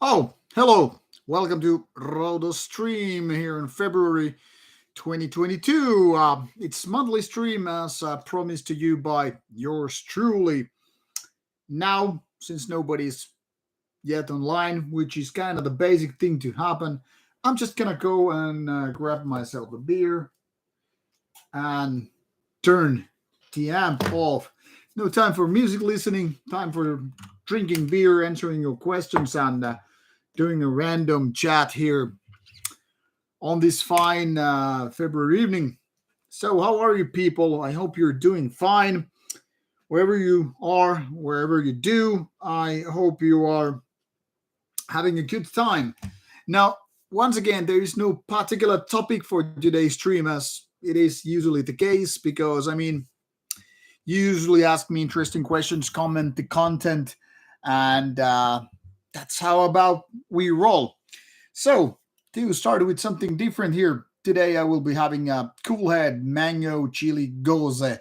Oh, hello. Welcome to Rauta stream here in February 2022. It's monthly stream as promised to you by yours truly. Now, since nobody's yet online, which is kind of the basic thing to happen, I'm just gonna go and grab myself a beer and turn the amp off. No time for music listening, time for drinking beer, answering your questions, and doing a random chat here on this fine February evening. So, how are you, people? I hope you're doing fine wherever you are, wherever you do. I hope you are having a good time. Now, once again, there is no particular topic for today's stream, as it is usually the case, because you usually ask me interesting questions, comment the content, and that's how about we roll. So, to start with something different here, today I will be having a cool head mango chili goze.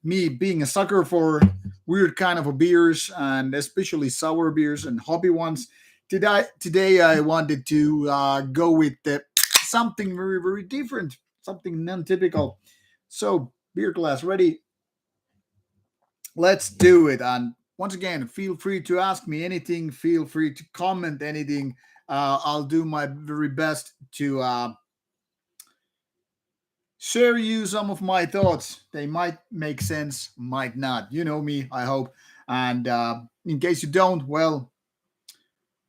Me being a sucker for weird kind of beers and especially sour beers and hoppy ones, today I wanted to go with something very, very different, something non typical. So, beer glass ready, let's do it. And once again, feel free to ask me anything, feel free to comment anything. I'll do my very best to share you some of my thoughts. They might make sense, might not. You know me, I hope. And in case you don't, well,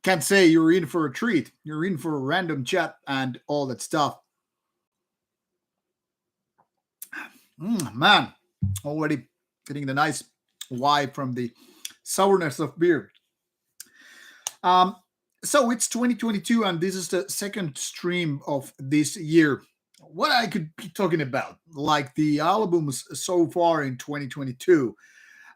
can't say you're in for a treat. You're in for a random chat and all that stuff. Man, already getting the nice vibe from the sourness of beer. Um, so it's 2022, and this is the second stream of this year. What I could be talking about, like the albums so far in 2022.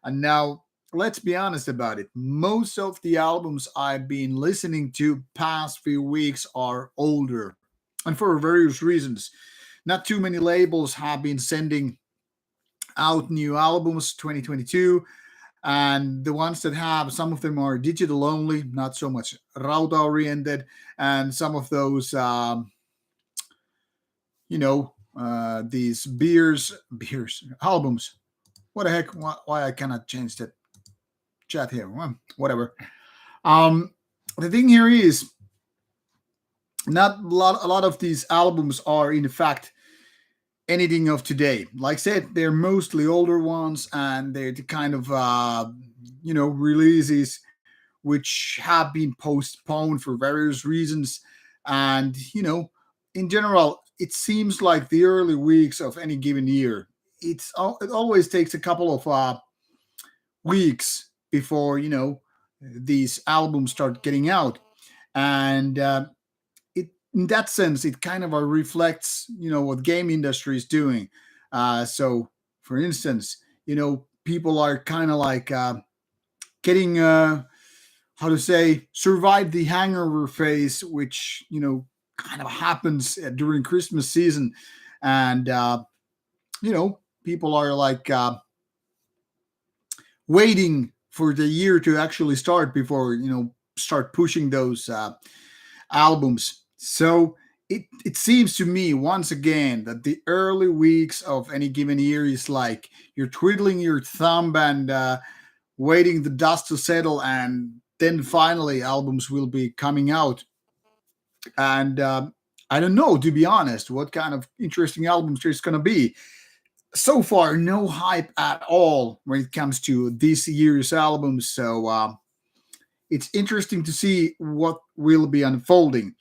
And now, let's be honest about it. Most of the albums I've been listening to past few weeks are older, and for various reasons. Not too many labels have been sending out new albums 2022, and the ones that have, some of them are digital only, not so much Rauta oriented, and some of those these beers albums. What the heck, why I cannot change that chat here? Well, whatever. um the thing here is, not a lot of these albums are in fact anything of today. Like I said, they're mostly older ones, and they're the kind of releases which have been postponed for various reasons. And in general, it seems like the early weeks of any given year, it always takes a couple of weeks before these albums start getting out. And in that sense, it kind of reflects what game industry is doing. So, for instance, people are kind of like getting how to say, survive the hangover phase, which kind of happens during Christmas season. And people are like waiting for the year to actually start before start pushing those albums. So it seems to me, once again, that the early weeks of any given year is like you're twiddling your thumb and waiting the dust to settle, and then finally albums will be coming out. And I don't know, to be honest, what kind of interesting albums there's going to be. So far, no hype at all when it comes to this year's albums. So it's interesting to see what will be unfolding.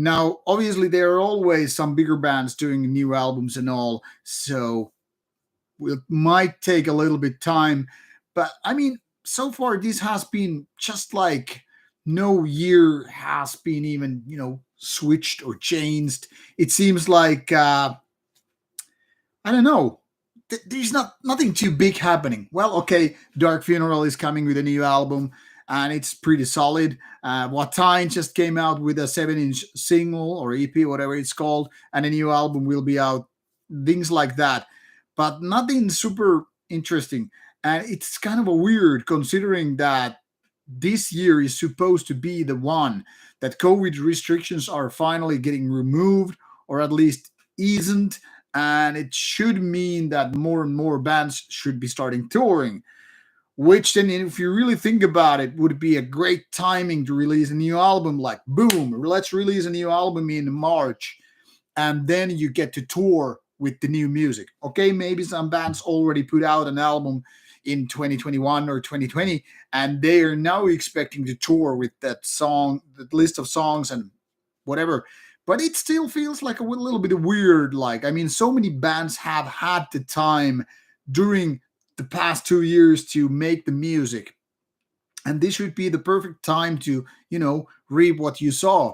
Now, obviously, there are always some bigger bands doing new albums and all, so it might take a little bit time. But so far this has been just like no year has been even switched or changed. It seems like I don't know. There's nothing too big happening. Well, okay, Dark Funeral is coming with a new album, and it's pretty solid. Watain just came out with a 7-inch single or EP, whatever it's called, and a new album will be out. Things like that, but nothing super interesting. And it's kind of a weird, considering that this year is supposed to be the one that COVID restrictions are finally getting removed or at least eased, and it should mean that more and more bands should be starting touring. Which then, if you really think about it, would be a great timing to release a new album. Like, boom, let's release a new album in March, and then you get to tour with the new music. Okay, maybe some bands already put out an album in 2021 or 2020, and they are now expecting to tour with that song, that list of songs and whatever. But it still feels like a little bit weird. Like, I mean, so many bands have had the time during the past 2 years to make the music, and this should be the perfect time to, reap what you saw.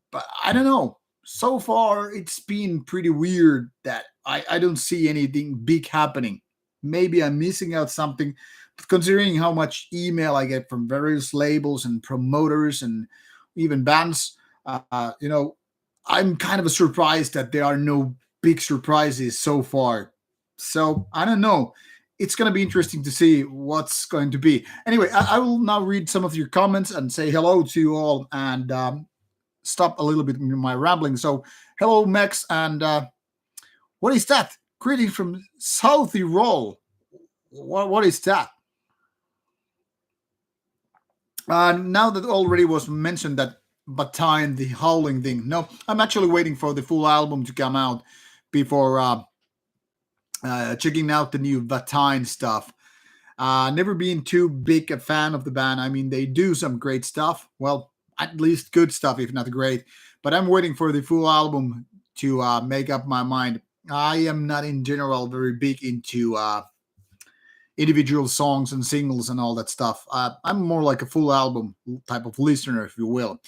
But I don't know. So far, it's been pretty weird that I don't see anything big happening. Maybe I'm missing out something, but considering how much email I get from various labels and promoters and even bands, I'm kind of surprised that there are no big surprises so far. So I don't know. It's going to be interesting to see what's going to be. Anyway, I will now read some of your comments and say hello to you all, and stop a little bit in my rambling. So, hello, Max, and what is that? Greeting from South Tyrol. What is that? Now that already was mentioned that Batain, the Howling thing. No, I'm actually waiting for the full album to come out before checking out the new Batain stuff. Never been too big a fan of the band. I mean, they do some great stuff. Well, at least good stuff, if not great. But I'm waiting for the full album to make up my mind. I am not in general very big into individual songs and singles and all that stuff. I'm more like a full album type of listener, if you will.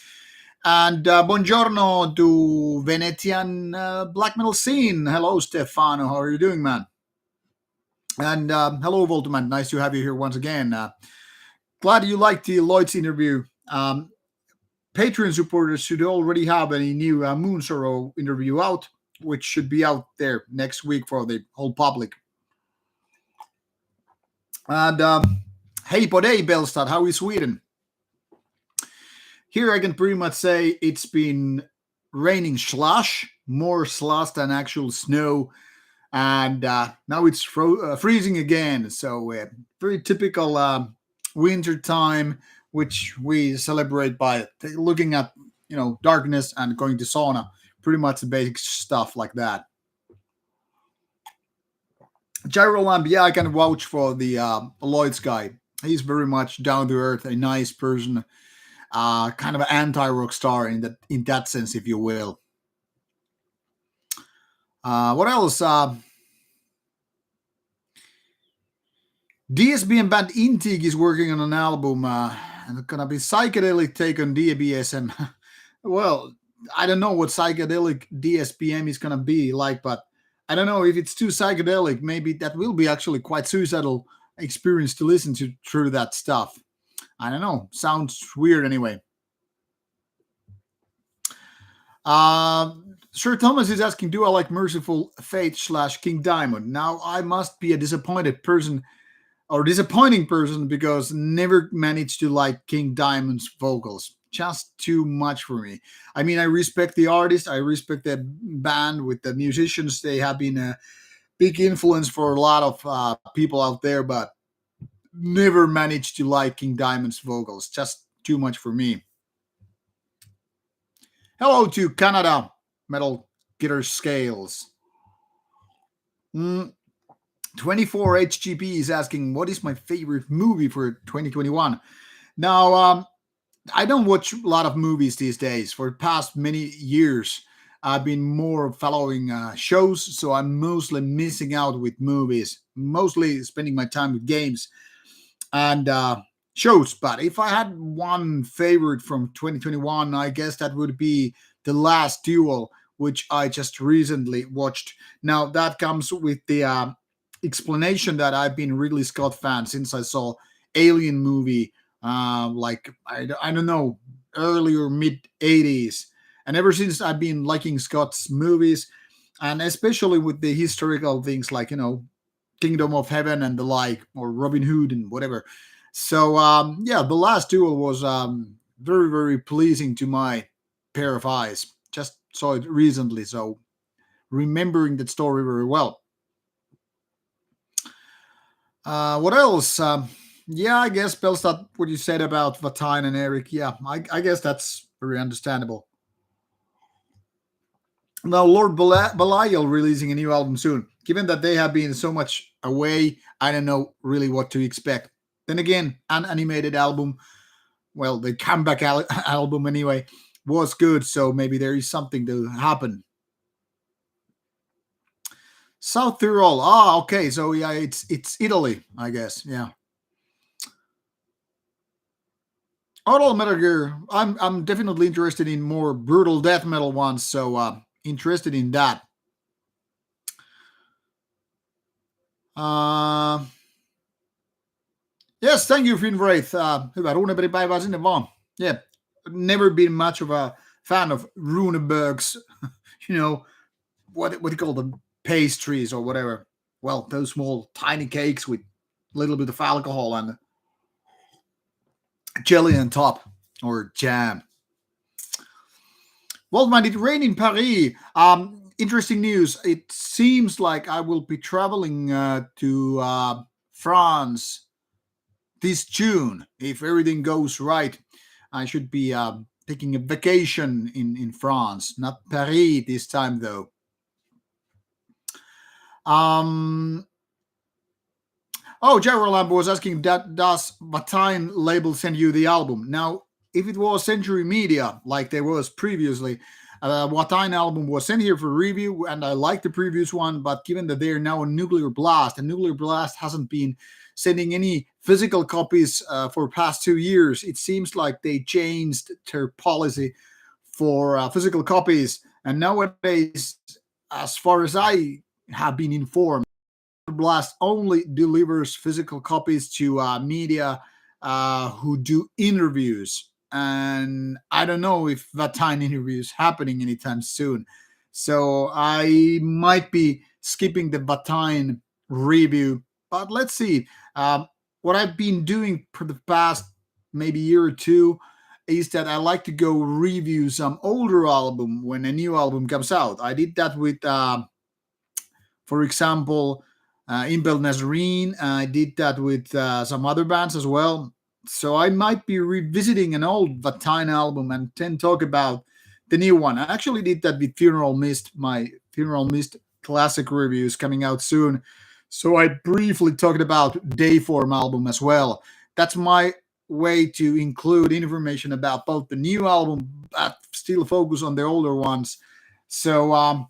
And buongiorno to Venetian black metal scene. Hello, Stefano. How are you doing, man? And hello, Voltman. Nice to have you here once again. Glad you liked the Lloyd's interview. Patreon supporters should already have a new Moon Sorrow interview out, which should be out there next week for the whole public. And hey, Podey, Belstad, how is Sweden? Here I can pretty much say it's been raining slush, more slush than actual snow. And now it's freezing again. So very typical winter time, which we celebrate by looking at darkness and going to sauna. Pretty much the basic stuff like that. Gyro Lamp, yeah, I can vouch for the Lloyd's guy. He's very much down to earth, a nice person, kind of an anti-rock star in that sense, if you will. What else? DSBM band Intig is working on an album. It's gonna be psychedelic take on DBSM. Well, I don't know what psychedelic DSBM is gonna be like, but I don't know if it's too psychedelic. Maybe that will be actually quite suicidal experience to listen to through that stuff. I don't know. Sounds weird anyway. Sir Thomas is asking, do I like Merciful Fate / King Diamond? Now, I must be a disappointed person or disappointing person because never managed to like King Diamond's vocals. Just too much for me. I mean, I respect the artist. I respect the band with the musicians. They have been a big influence for a lot of people out there, but never managed to like King Diamond's vocals. Just too much for me. Hello to Canada, Metal Guitar Scales. 24 HGP is asking, what is my favorite movie for 2021? Now, I don't watch a lot of movies these days. For the past many years, I've been more following shows, so I'm mostly missing out with movies, mostly spending my time with games and shows. But if I had one favorite from 2021, I guess that would be The Last Duel, which I just recently watched. Now, that comes with the explanation that I've been Ridley Scott fan since I saw Alien movie, like I don't know, early or mid 80s, and ever since I've been liking Scott's movies, and especially with the historical things like Kingdom of Heaven and the like, or Robin Hood and whatever. So yeah, the last duel was very very pleasing to my pair of eyes. Just saw it recently, so remembering that story very well. What else? Yeah, I guess Belstad, what you said about Vatine and Eric. Yeah, I guess that's very understandable. Now, Lord Belial releasing a new album soon. Given that they have been so much away, I don't know really what to expect. Then again, an animated album, well, the comeback album anyway, was good, so maybe there is something to happen. South Tyrol. Ah, okay, so yeah, it's Italy, I guess. Yeah. Auto Metal Gear. I'm definitely interested in more brutal death metal ones, so interested in that. Uh, yes, thank you, Finn Wraith. Hyvä runepäivää sinne vaan. Yeah, never been much of a fan of Runeberg's, you know, what do you call them, pastries or whatever. Well, those small tiny cakes with a little bit of alcohol and jelly on top or jam. Well, man, it rained in Paris. Interesting news. It seems like I will be traveling to France this June. If everything goes right, I should be taking a vacation in France, not Paris this time, though. Um, oh, Gerald Lamb was asking that does Batine label send you the album? Now, if it was Century Media, like there was previously, Watine album was sent here for review, and I like the previous one. But given that they are now a Nuclear Blast, and Nuclear Blast hasn't been sending any physical copies for past 2 years, it seems like they changed their policy for physical copies. And nowadays, as far as I have been informed, Blast only delivers physical copies to media who do interviews, and I don't know if that time interview is happening anytime soon. So I might be skipping the Batine review, but let's see. What I've been doing for the past maybe year or two is that I like to go review some older album when a new album comes out. I did that with, for example, Impel Nazarene. I did that with some other bands as well. So I might be revisiting an old Vatine album and then talk about the new one. I actually did that with Funeral Mist, my Funeral Mist classic reviews coming out soon. So I briefly talked about Dayform album as well. That's my way to include information about both the new album, but still focus on the older ones. So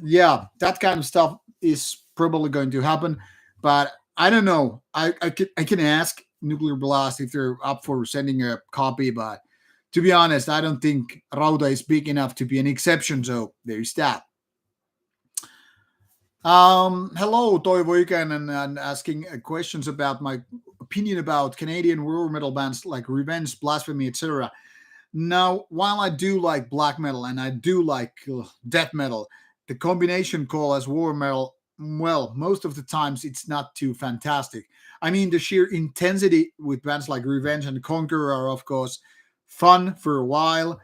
yeah, that kind of stuff is probably going to happen, but I don't know. I can ask Nuclear Blast if they're up for sending a copy, but to be honest, I don't think Rauta is big enough to be an exception. So there's that. Hello, Toivo Ikäinen, and asking questions about my opinion about Canadian war metal bands like Revenge, Blasphemy, etc. Now, while I do like black metal and I do like death metal, the combination call as war metal, well, most of the times it's not too fantastic. I mean, the sheer intensity with bands like Revenge and Conqueror are, of course, fun for a while,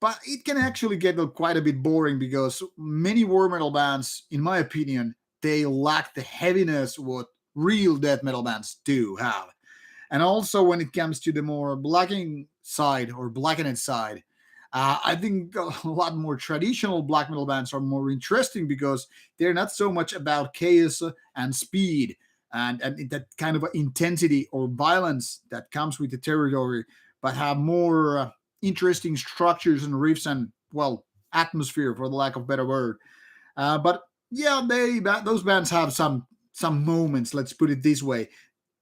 but it can actually get quite a bit boring because many war metal bands, in my opinion, they lack the heaviness what real death metal bands do have. And also, when it comes to the more blacking side or blackened side, I think a lot more traditional black metal bands are more interesting because they're not so much about chaos and speed and that kind of intensity or violence that comes with the territory, but have more interesting structures and riffs and, well, atmosphere, for the lack of a better word. But yeah, those bands have some moments. Let's put it this way,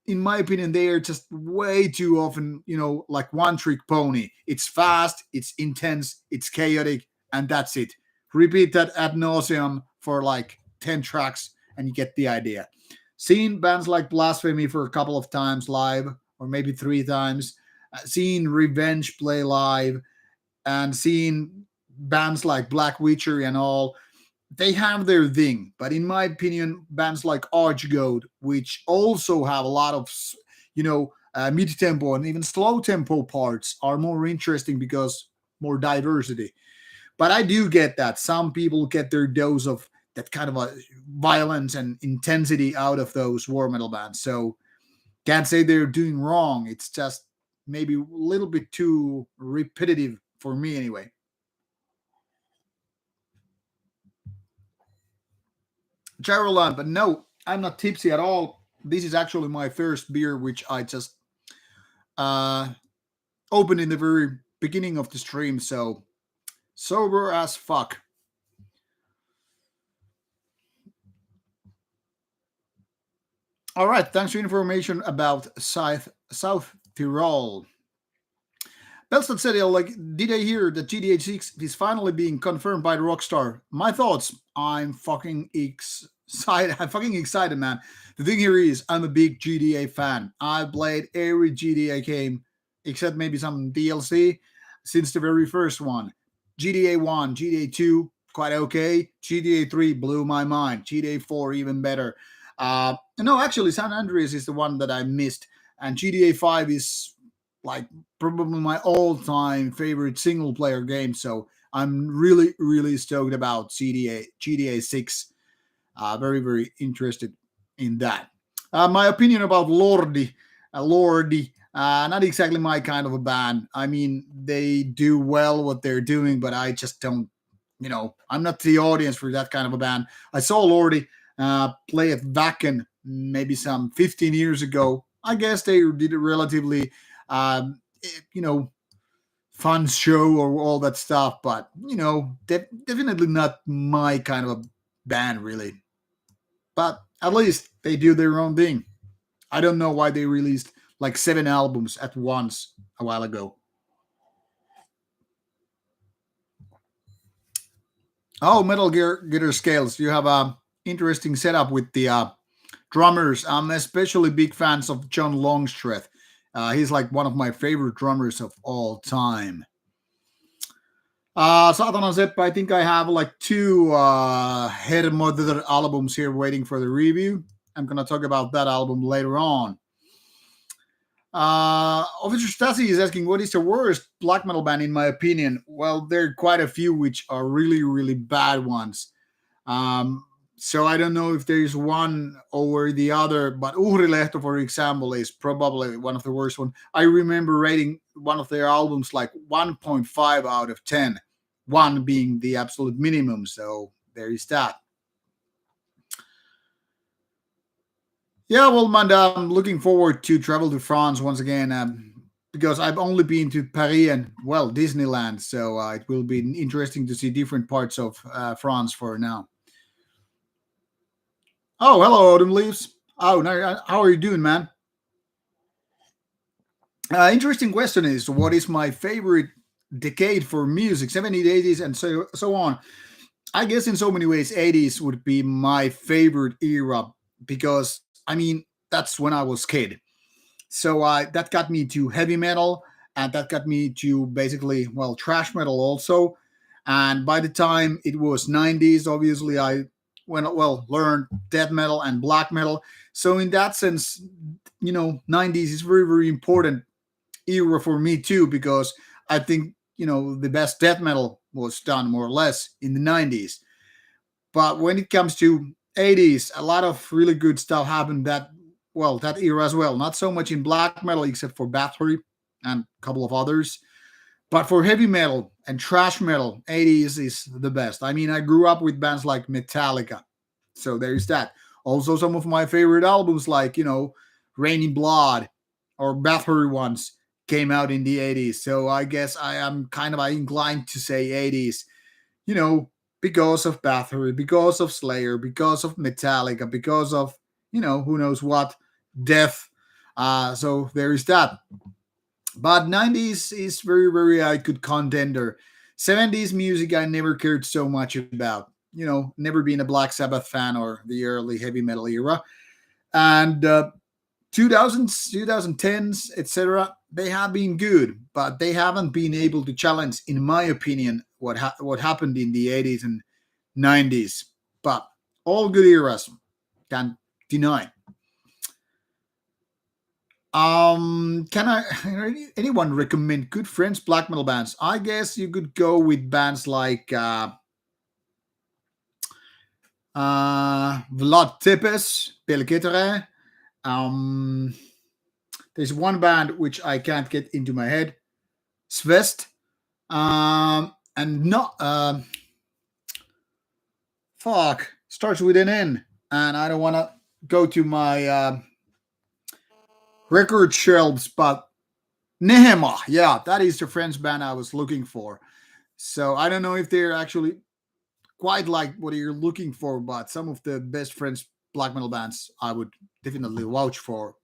in my opinion, they are just way too often, like one trick pony. It's fast, it's intense, it's chaotic, and that's it. Repeat that ad nauseum for like 10 tracks, and you get the idea. Seen bands like Blasphemy for a couple of times live, or maybe 3 times. Seen Revenge play live, and seen bands like Black Witchery and all, they have their thing. But in my opinion, bands like Archgoat, which also have a lot of, mid tempo and even slow tempo parts are more interesting because more diversity. But I do get that some people get their dose of that kind of a violence and intensity out of those war metal bands. So can't say they're doing wrong. It's just maybe a little bit too repetitive for me anyway. Caroline, but no, I'm not tipsy at all. This is actually my first beer, which I just uh, opened in the very beginning of the stream. So sober as fuck. All right, thanks for information about South Tyrol. Belston said, like, did I hear that GTA 6 is finally being confirmed by the Rockstar? My thoughts, I'm fucking excited. I'm fucking excited, man. The thing here is, I'm a big GTA fan. I played every GTA game, except maybe some DLC, since the very first one. GTA 1, GTA 2, quite okay. GTA 3 blew my mind. GTA 4, even better. No, actually, San Andreas is the one that I missed. And GTA 5 is like probably my all-time favorite single-player game. So I'm really, really stoked about GTA 6. Very, very interested in that. My opinion about Lordi, not exactly my kind of a band. I mean, they do well what they're doing, but I just don't. I'm not the audience for that kind of a band. I saw Lordi play at Wacken maybe some 15 years ago. I guess they did a relatively you know, fun show or all that stuff, but definitely not my kind of a band, really. But at least they do their own thing. I don't know why they released like 7 albums at once a while ago. Oh, Metal Gear Guitar Scales, you have a interesting setup with the drummers. I'm especially big fans of John Longstreth. He's like one of my favorite drummers of all time. Satana Zep, I think I have like two Hermodder albums here waiting for the review. I'm gonna talk about that album later on. Officer Stasi is asking, what is the worst black metal band in my opinion? Well, there are quite a few which are really, really bad ones. Um, so I don't know if there's one over the other, but Uhrilehto, for example, is probably one of the worst one. I remember rating one of their albums like 1.5 out of 10, one being the absolute minimum. So there is that. Yeah, well, man, I'm looking forward to travel to France once again because I've only been to Paris and, well, Disneyland. So it will be interesting to see different parts of France for now. Oh, hello, Autumn Leaves. Oh, no, how are you doing, man? Interesting question is, what is my favorite decade for music? 70s, 80s, and so on. I guess in so many ways, 80s would be my favorite era because I mean that's when I was kid. So that got me to heavy metal, and that got me to basically trash metal also. And by the time it was 90s, obviously I learned death metal and black metal. So in that sense, 90s is very, very important era for me too because I think the best death metal was done more or less in the 90s. But when it comes to 80s, a lot of really good stuff happened that era as well. Not so much in black metal except for Bathory and a couple of others. But for heavy metal and trash metal, 80s is the best. I mean, I grew up with bands like Metallica. So there's that. Also some of my favorite albums like, Rainy Blood or Bathory ones came out in the 80s. So I guess I am kind of inclined to say 80s, you know, because of Bathory, because of Slayer, because of Metallica, because of, who knows what, Death. So there is that. But 90s is very, very a good contender. 70s music I never cared so much about. Never been a Black Sabbath fan or the early heavy metal era. And 2000s, 2010s, etc. They have been good, but they haven't been able to challenge, in my opinion, what happened in the 80s and 90s. But all good eras, can't deny. Can I anyone recommend good French black metal bands? I guess you could go with bands like Vlad Tepes, Pelketere. Um, there's one band which I can't get into my head, Svest. And not fuck starts with an N, and I don't want to go to my record shelves, but Nehema, yeah, that is the French band I was looking for. So I don't know if they're actually quite like what you're looking for, but some of the best French black metal bands I would definitely vouch for.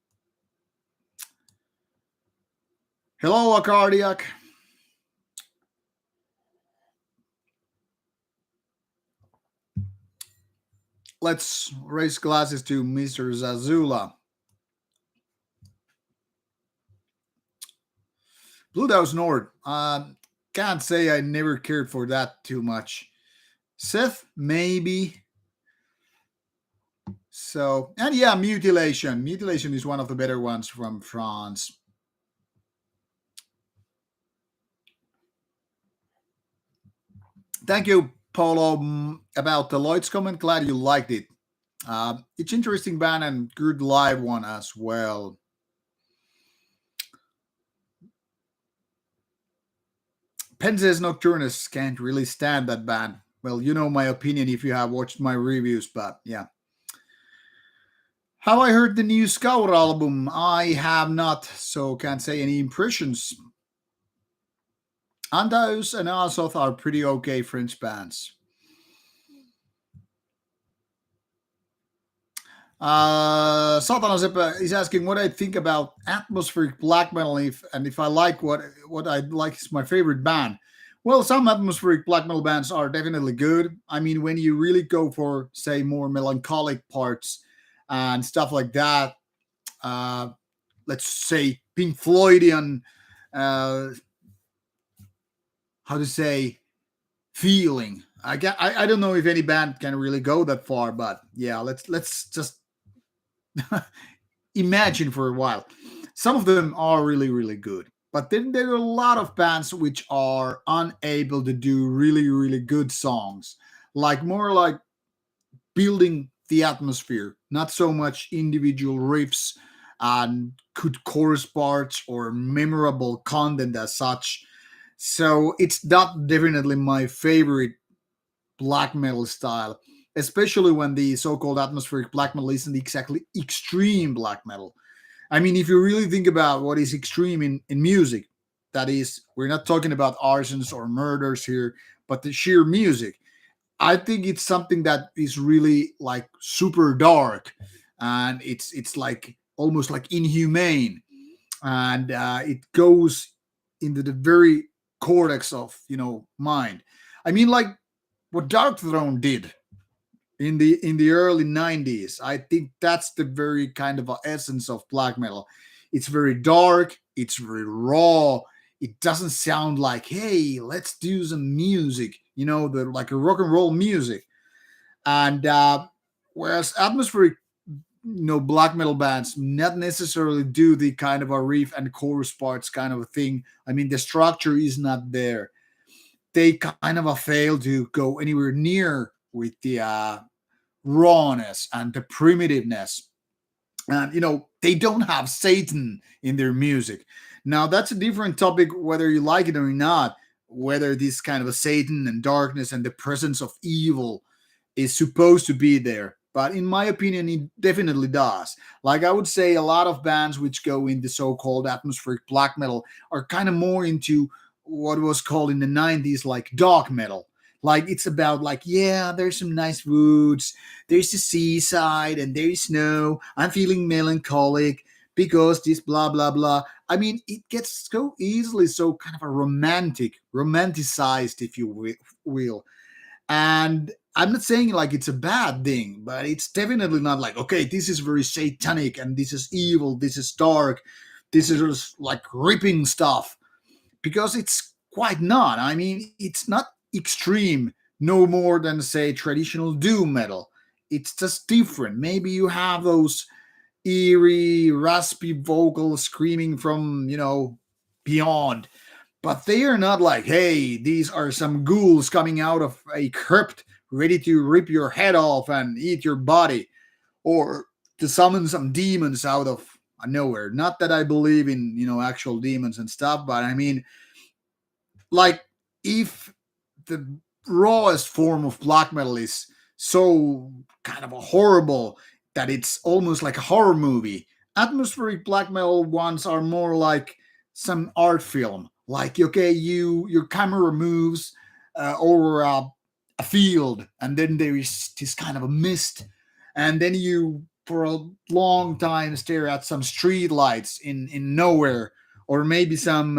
Hello, a cardiac. Let's raise glasses to Mr. Zazula. Blue House Nord. Can't say I never cared for that too much. Seth, maybe. So, and yeah, Mutilation. Mutilation is one of the better ones from France. Thank you, Polo, about the Lloyd's comment. Glad you liked it. It's interesting band and good live one as well. Penses Nocturnus can't really stand that band. Well, you know my opinion if you have watched my reviews, but yeah. Have I heard the new Scour album? I have not, so can't say any impressions. Antaeus and Azoth are pretty okay French bands. Satanism is asking what I think about atmospheric black metal if I like what I like is my favorite band. Well, some atmospheric black metal bands are definitely good. I mean, when you really go for say more melancholic parts and stuff like that, uh, let's say Pink Floydian, uh, how to say feeling. I don't know if any band can really go that far, but yeah, let's just imagine for a while. Some of them are really, really good. But then there are a lot of bands which are unable to do really, really good songs. Like more like building the atmosphere, not so much individual riffs and good chorus parts or memorable content as such. So it's not definitely my favorite black metal style, especially when the so-called atmospheric black metal isn't exactly extreme black metal. I mean, if you really think about what is extreme in music, that is, we're not talking about arsons or murders here, but the sheer music. I think it's something that is really like super dark, and it's like almost like inhumane, and it goes into the very cortex of mind. I mean, like what Dark Throne did in the early 90s. I think that's the very kind of essence of black metal. It's very dark, it's very raw. It doesn't sound like, hey, let's do some music, the like a rock and roll music. And whereas atmospheric, black metal bands not necessarily do the kind of a riff and chorus parts kind of a thing. I mean, the structure is not there. They kind of fail to go anywhere near with the rawness and the primitiveness. And they don't have Satan in their music. Now that's a different topic, whether you like it or not, whether this kind of a Satan and darkness and the presence of evil is supposed to be there. But in my opinion, it definitely does. Like I would say a lot of bands which go into so-called atmospheric black metal are kind of more into what was called in the 90s like dark metal. Like it's about like, yeah, there's some nice woods, there's the seaside, and there's snow. I'm feeling melancholic because this blah blah blah. I mean, it gets so easily so kind of a romanticized, if you will. And I'm not saying like it's a bad thing, but it's definitely not like, okay, this is very satanic and this is evil, this is dark, this is like ripping stuff, because it's quite not. I mean, it's not extreme no more than say traditional doom metal. It's just different. Maybe you have those eerie, raspy vocals screaming from, beyond. But they are not like, hey, these are some ghouls coming out of a crypt ready to rip your head off and eat your body, or to summon some demons out of nowhere. Not that I believe in, actual demons and stuff, but I mean, like, if the rawest form of black metal is so kind of a horrible that it's almost like a horror movie, atmospheric black metal ones are more like some art film. Like, okay, your camera moves over a field, and then there is this kind of a mist, and then you for a long time stare at some street lights in nowhere, or maybe some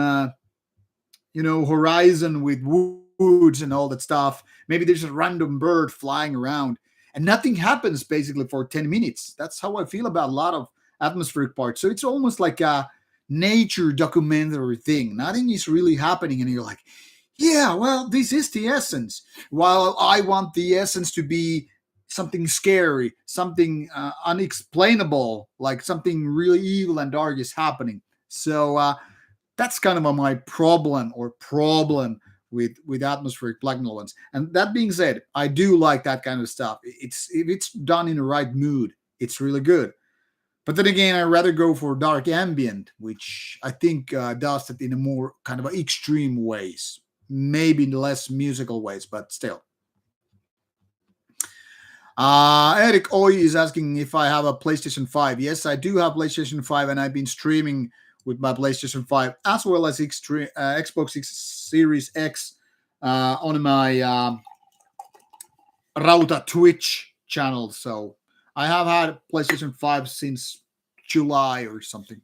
horizon with woods and all that stuff. Maybe there's a random bird flying around, and nothing happens basically for 10 minutes. That's how I feel about a lot of atmospheric parts. So it's almost like a nature documentary thing. Nothing is really happening, and you're like, yeah, well, this is the essence. While I want the essence to be something scary, something unexplainable, like something really evil and dark is happening. So that's kind of my problem with atmospheric black metal ones. And that being said, I do like that kind of stuff. It's if it's done in the right mood, it's really good. But then again, I'd rather go for dark ambient, which I think does it in a more kind of extreme ways, maybe in less musical ways, but still. Eric Oy is asking if I have a PlayStation 5. Yes, I do have PlayStation 5, and I've been streaming with my PlayStation 5 as well as Xbox Series X on my Rauta Twitch channel. So I have had PlayStation 5 since July or something.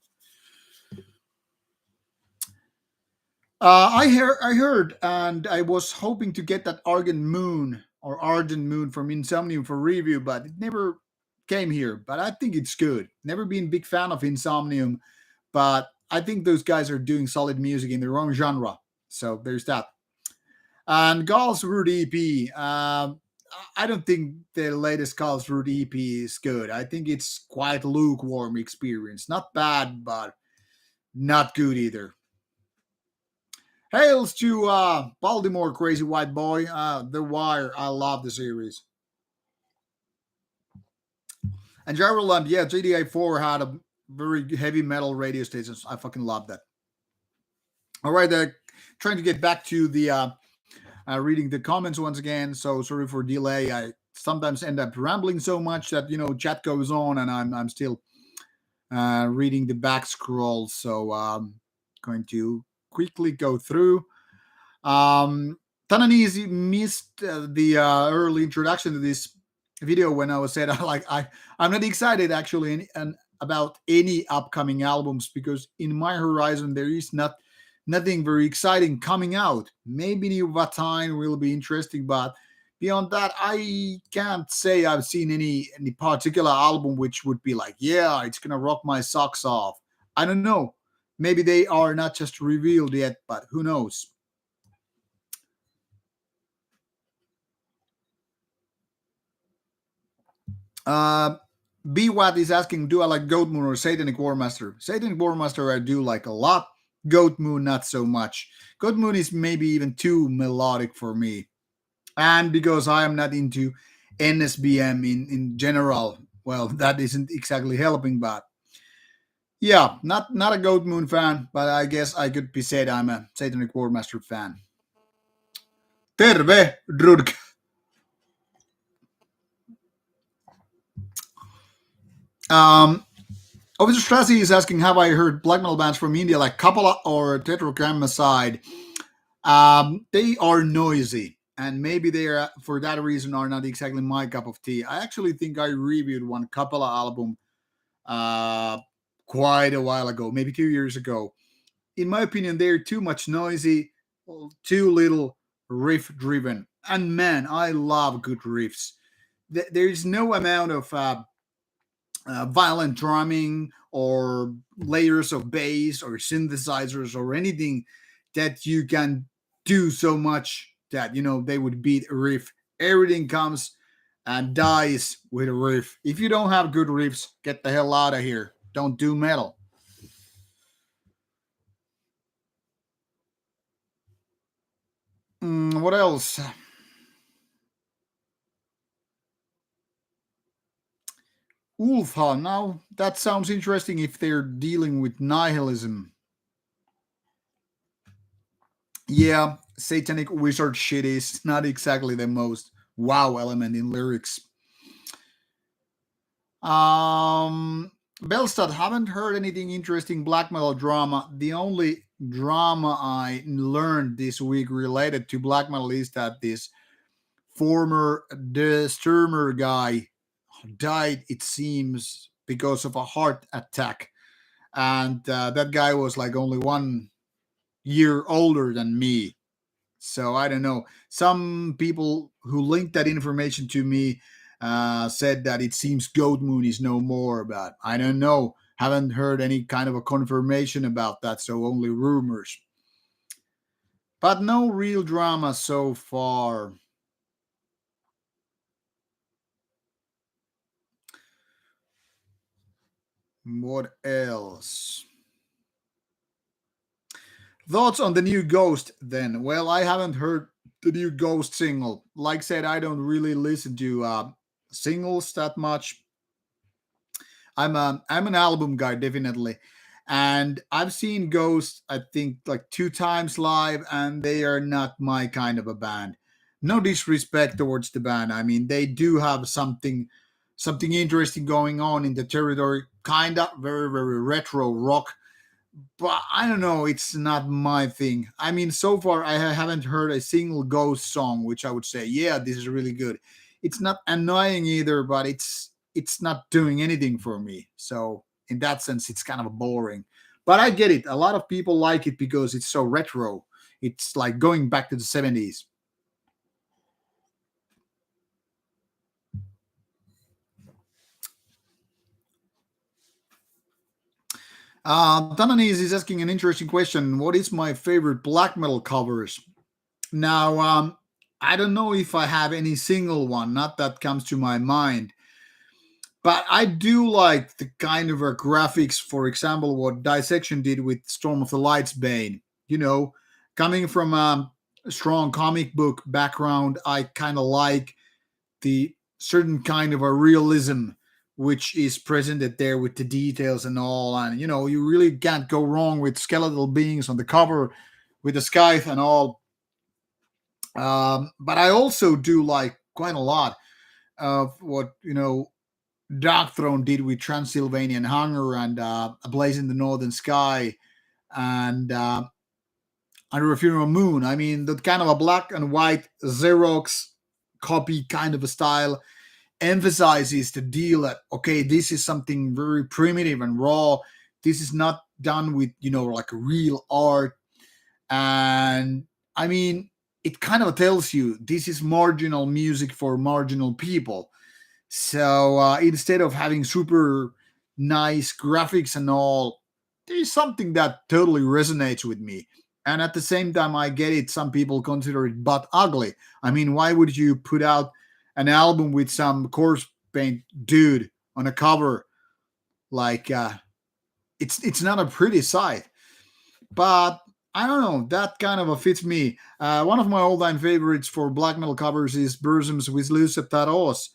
I heard, and I was hoping to get that Argent Moon from Insomnium for review, but it never came here. But I think it's good. Never been a big fan of Insomnium, but I think those guys are doing solid music in their own genre. So there's that. And Gall's Root EP. I don't think the latest Gall's Root EP is good. I think it's quite lukewarm experience. Not bad, but not good either. Hails to Baltimore, Crazy White Boy. The Wire. I love the series. And Jarroland, yeah, GTA 4 had a very heavy metal radio stations. I fucking love that. All right, trying to get back to the reading the comments once again. So sorry for delay. I sometimes end up rambling so much that chat goes on, and I'm still reading the back scroll. So going to quickly go through. Tananisi missed the early introduction to this video when I was said I'm not excited actually about any upcoming albums, because in my horizon there is nothing very exciting coming out. Maybe New Vatine will be interesting, but beyond that, I can't say I've seen any particular album which would be like, yeah, it's gonna rock my socks off. I don't know. Maybe they are not just revealed yet, but who knows? BWAT is asking, do I like Goat Moon or Satanic Warmaster? Satanic Warmaster I do like a lot. Goat Moon not so much. Goat Moon is maybe even too melodic for me. And because I am not into NSBM in general, well, that isn't exactly helping, but yeah, not a Goat Moon fan, but I guess I could be said I'm a Satanic Warmaster fan. Terve, Drudk. Um, Officer Strassi is asking, have I heard black metal bands from India like Kapala or Tetragrammacyde? They are noisy, and maybe they are for that reason are not exactly my cup of tea. I actually think I reviewed one Kapala album uh, quite a while ago, maybe 2 years ago. In my opinion, they're too much noisy, too little riff driven. And man, I love good riffs. There's no amount of violent drumming or layers of bass or synthesizers or anything that you can do so much that they would beat a riff. Everything comes and dies with a riff. If you don't have good riffs, get the hell out of here. Don't do metal. What else? Ulfa. Now, that sounds interesting if they're dealing with nihilism. Yeah, satanic wizard shit is not exactly the most wow element in lyrics. Belstad, haven't heard anything interesting black metal drama. The only drama I learned this week related to black metal is that this former De Sturmer guy died, it seems, because of a heart attack. And that guy was like only 1 year older than me. So I don't know. Some people who linked that information to me said that it seems Goat Moon is no more, but I don't know. Haven't heard any kind of a confirmation about that, so only rumors. But no real drama so far. What else? Thoughts on the new Ghost then? Well, I haven't heard the new Ghost single. Like I said, I don't really listen to singles that much. I'm an album guy definitely, and I've seen Ghost I think like 2 times live, and they are not my kind of a band. No disrespect towards the band. I mean, they do have something interesting going on in the territory. Kinda very retro rock, but I don't know. It's not my thing. I mean, so far I haven't heard a single Ghost song which I would say, yeah, this is really good. It's not annoying either, but it's not doing anything for me. So in that sense, it's kind of boring. But I get it. A lot of people like it because it's so retro. It's like going back to the 70s. Tananis is asking an interesting question. What is my favorite black metal covers? Now, I don't know if I have any single one, not that comes to my mind, but I do like the kind of graphics, for example, what Dissection did with Storm of the Lights Bane. You know, coming from a strong comic book background, I kind of like the certain kind of a realism which is presented there with the details and all. And, you know, you really can't go wrong with skeletal beings on the cover with the scythe and all. But I also do like quite a lot of what Dark Throne did with Transylvanian Hunger and A Blaze in the Northern Sky and Under a Funeral Moon. I mean, that kind of a black and white Xerox copy kind of a style emphasizes the deal that okay, this is something very primitive and raw. This is not done with like real art. And I mean, it kind of tells you this is marginal music for marginal people. So instead of having super nice graphics and all, there's something that totally resonates with me. And at the same time, I get it. Some people consider it but ugly. I mean, why would you put out an album with some corpse paint dude on a cover? Like, it's not a pretty sight. But I don't know. That kind of fits me. One of my all-time favorites for black metal covers is Burzum's with Lucetaros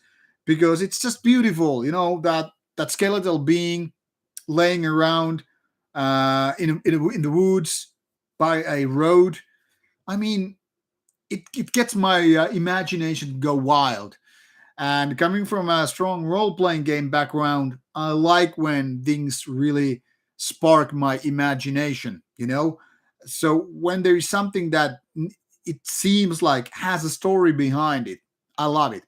because it's just beautiful. You know that skeletal being laying around in the woods by a road. I mean, it gets my imagination to go wild. And coming from a strong role playing game background, I like when things really spark my imagination, you know? So when there is something that it seems like has a story behind it, I love it.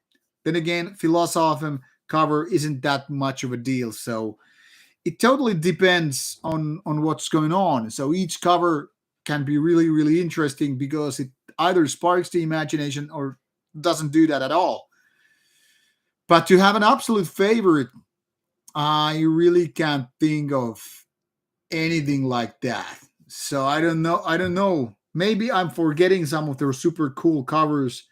Then again, Philosophem cover isn't that much of a deal. So it totally depends on what's going on. So each cover can be really interesting because it either sparks the imagination or doesn't do that at all. But to have an absolute favorite, I really can't think of anything like that. So I don't know. I don't know. Maybe I'm forgetting some of their super cool covers,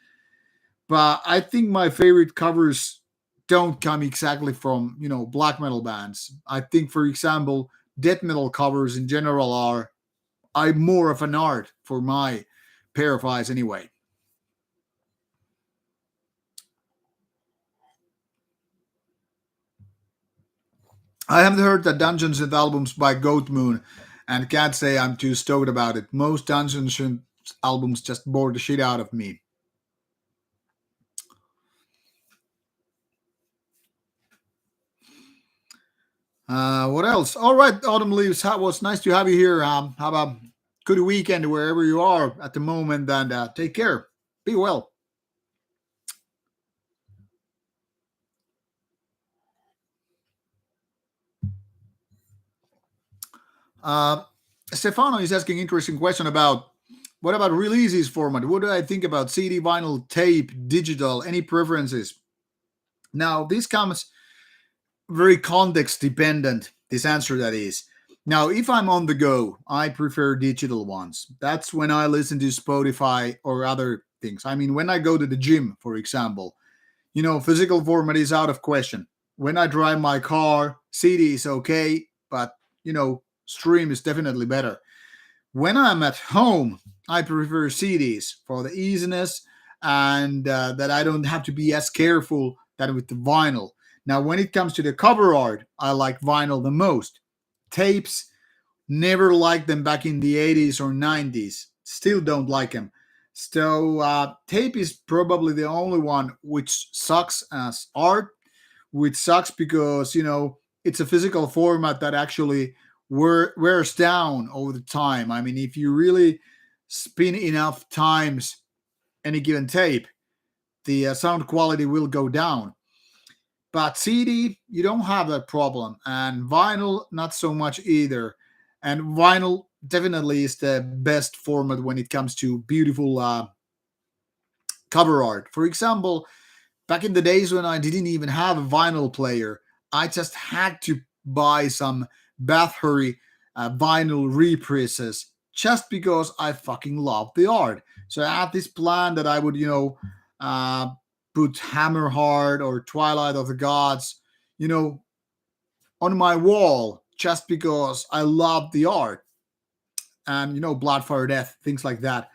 But I think my favorite covers don't come exactly from black metal bands. I think, for example, death metal covers in general are more of an art for my pair of eyes anyway. I haven't heard the Dungeons and albums by Goat Moon, and can't say I'm too stoked about it. Most Dungeons and albums just bore the shit out of me. What else? All right, Autumn Leaves. How was nice to have you here. Have a good weekend wherever you are at the moment, and take care. Be well. Uh, Stefano is asking interesting question about what about releases format? What do I think about CD, vinyl, tape, digital? Any preferences? Now, this comes very context dependent. This answer that is. Now, if I'm on the go, I prefer digital ones. That's when I listen to Spotify or other things. I mean, when I go to the gym, for example, physical format is out of question. When I drive my car, CD is okay, but stream is definitely better. When I'm at home, I prefer CDs for the easiness and that I don't have to be as careful than with the vinyl. Now, when it comes to the cover art, I like vinyl the most. Tapes, never liked them back in the 80s or 90s. Still don't like them. So, tape is probably the only one which sucks as art, which sucks because it's a physical format that actually wears down over the time. I mean, if you really spin enough times any given tape, the sound quality will go down. But CD, you don't have that problem, and vinyl, not so much either. And vinyl definitely is the best format when it comes to beautiful cover art. For example, back in the days when I didn't even have a vinyl player, I just had to buy some Bathory vinyl represses just because I fucking love the art. So I had this plan that I would, uh, put Hammerheart or Twilight of the Gods, you know, on my wall just because I love the art and, Bloodfire Death, things like that.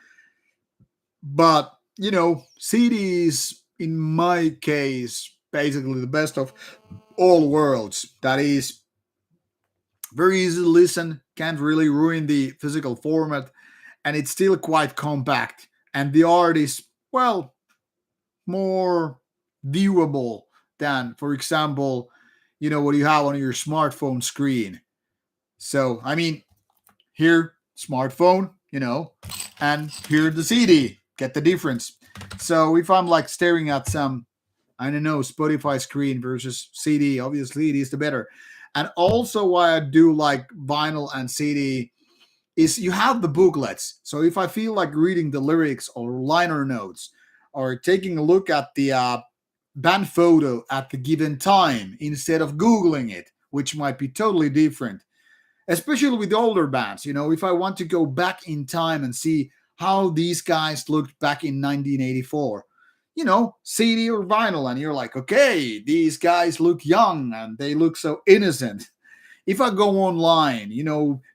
But, CDs, in my case, basically the best of all worlds. That is very easy to listen, can't really ruin the physical format, and it's still quite compact. And the art is, well, more viewable than, for example, what you have on your smartphone screen. So, I mean, here, smartphone, and here the CD. Get the difference. So if I'm like staring at some, I don't know, Spotify screen versus CD, obviously it is the better. And also why I do like vinyl and CD is you have the booklets. So if I feel like reading the lyrics or liner notes or taking a look at the band photo at the given time instead of Googling it, which might be totally different, especially with older bands. If I want to go back in time and see how these guys looked back in 1984, CD or vinyl, and you're like, okay, these guys look young and they look so innocent. If I go online,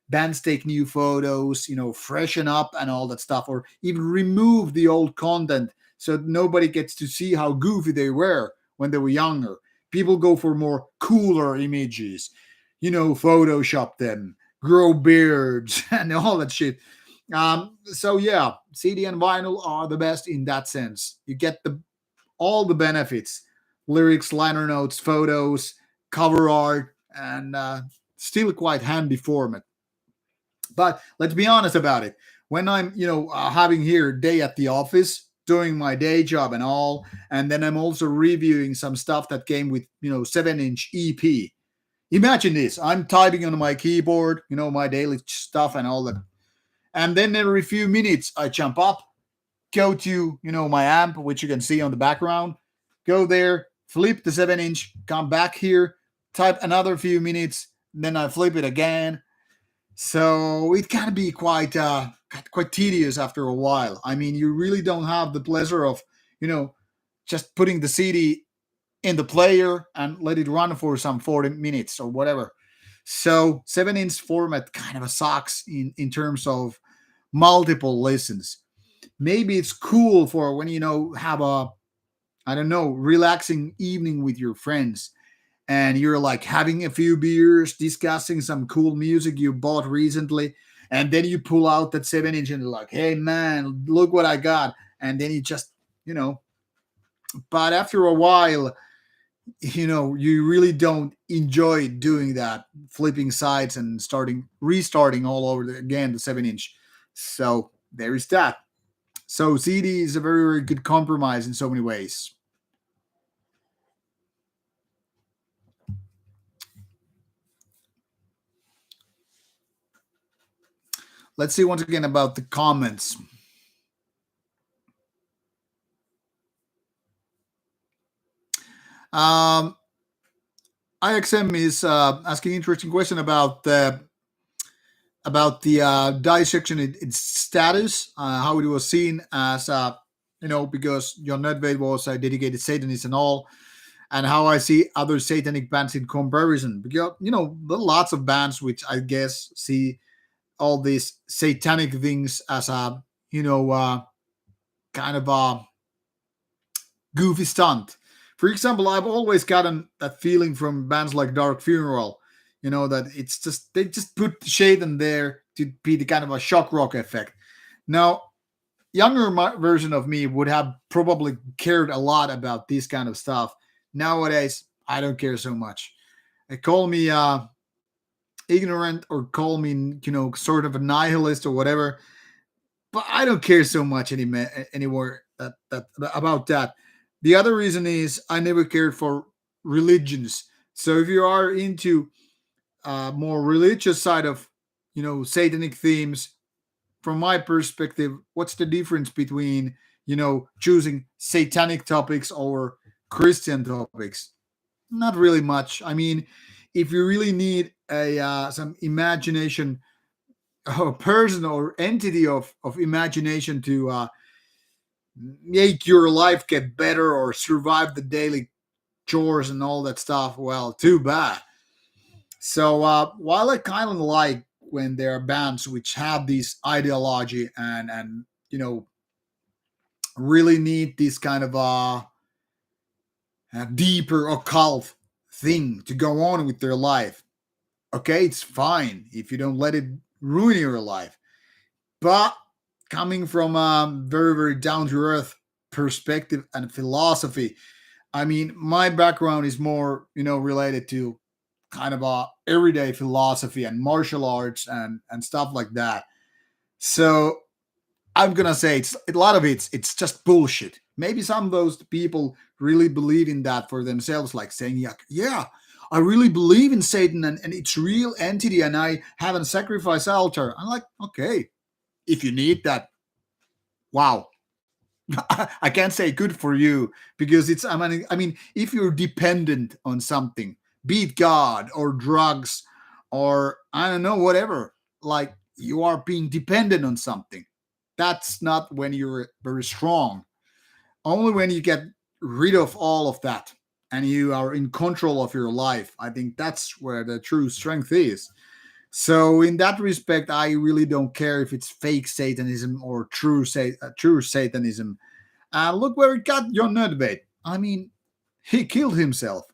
bands take new photos, freshen up and all that stuff, or even remove the old content so nobody gets to see how goofy they were when they were younger. People go for more cooler images, Photoshop them, grow beards, and all that shit. So yeah, CD and vinyl are the best in that sense. You get the all the benefits: lyrics, liner notes, photos, cover art, and still quite handy format. But let's be honest about it. When I'm, having here day at the office, doing my day job and all, and then I'm also reviewing some stuff that came with, 7-inch EP. Imagine this: I'm typing on my keyboard, my daily stuff and all that, and then every few minutes I jump up, go to my amp, which you can see on the background, go there, flip the 7-inch, come back here, type another few minutes, then I flip it again. So it can be quite tedious after a while. I mean, you really don't have the pleasure of, you know just putting the CD in the player and let it run for some 40 minutes or whatever. So 7-inch format kind of sucks in terms of multiple listens. Maybe it's cool for when have a, I don't know, relaxing evening with your friends and you're like having a few beers, discussing some cool music you bought recently, and then you pull out that 7-inch and you're like, hey man, look what I got. And then you just, you know, but after a while, you really don't enjoy doing that, flipping sides and restarting all over again the 7-inch. So there is that. So CD is a very, very good compromise in so many ways. Let's see once again about the comments. Um, IXM is asking an interesting question about the dissection, its status, how it was seen as, because John Nedved was a dedicated Satanist and all, and how I see other satanic bands in comparison. Because there are lots of bands which I guess see all these satanic things as a kind of a goofy stunt. For example, I've always gotten that feeling from bands like Dark Funeral, that it's just they just put shade in there to be the kind of a shock rock effect. Now, younger version of me would have probably cared a lot about this kind of stuff. Nowadays, I don't care so much. Call me ignorant or call me, sort of a nihilist or whatever, but I don't care so much anymore that about that. The other reason is I never cared for religions. So if you are into more religious side of satanic themes, from my perspective, what's the difference between choosing satanic topics or Christian topics? Not really much. I mean, if you really need a some imagination, a person or entity of imagination to make your life get better or survive the daily chores and all that stuff, well, too bad. So while I kind of like when there are bands which have this ideology and really need this kind of a deeper occult thing to go on with their life, okay, it's fine if you don't let it ruin your life. But coming from a very, very down to earth perspective and philosophy, I mean, my background is more, related to kind of a everyday philosophy and martial arts and stuff like that. So I'm gonna say it's a lot of it's just bullshit. Maybe some of those people really believe in that for themselves, like saying, yeah, I really believe in Satan and it's real entity, and I have a sacrifice altar. I'm like, okay, if you need that, wow. I can't say good for you because it's I mean if you're dependent on something, be it God or drugs or I don't know whatever, like you are being dependent on something. That's not when you're very strong. Only when you get rid of all of that and you are in control of your life, I think that's where the true strength is. So in that respect, I really don't care if it's fake Satanism or true Satanism. Look where it got John Nerdbait. I mean, he killed himself.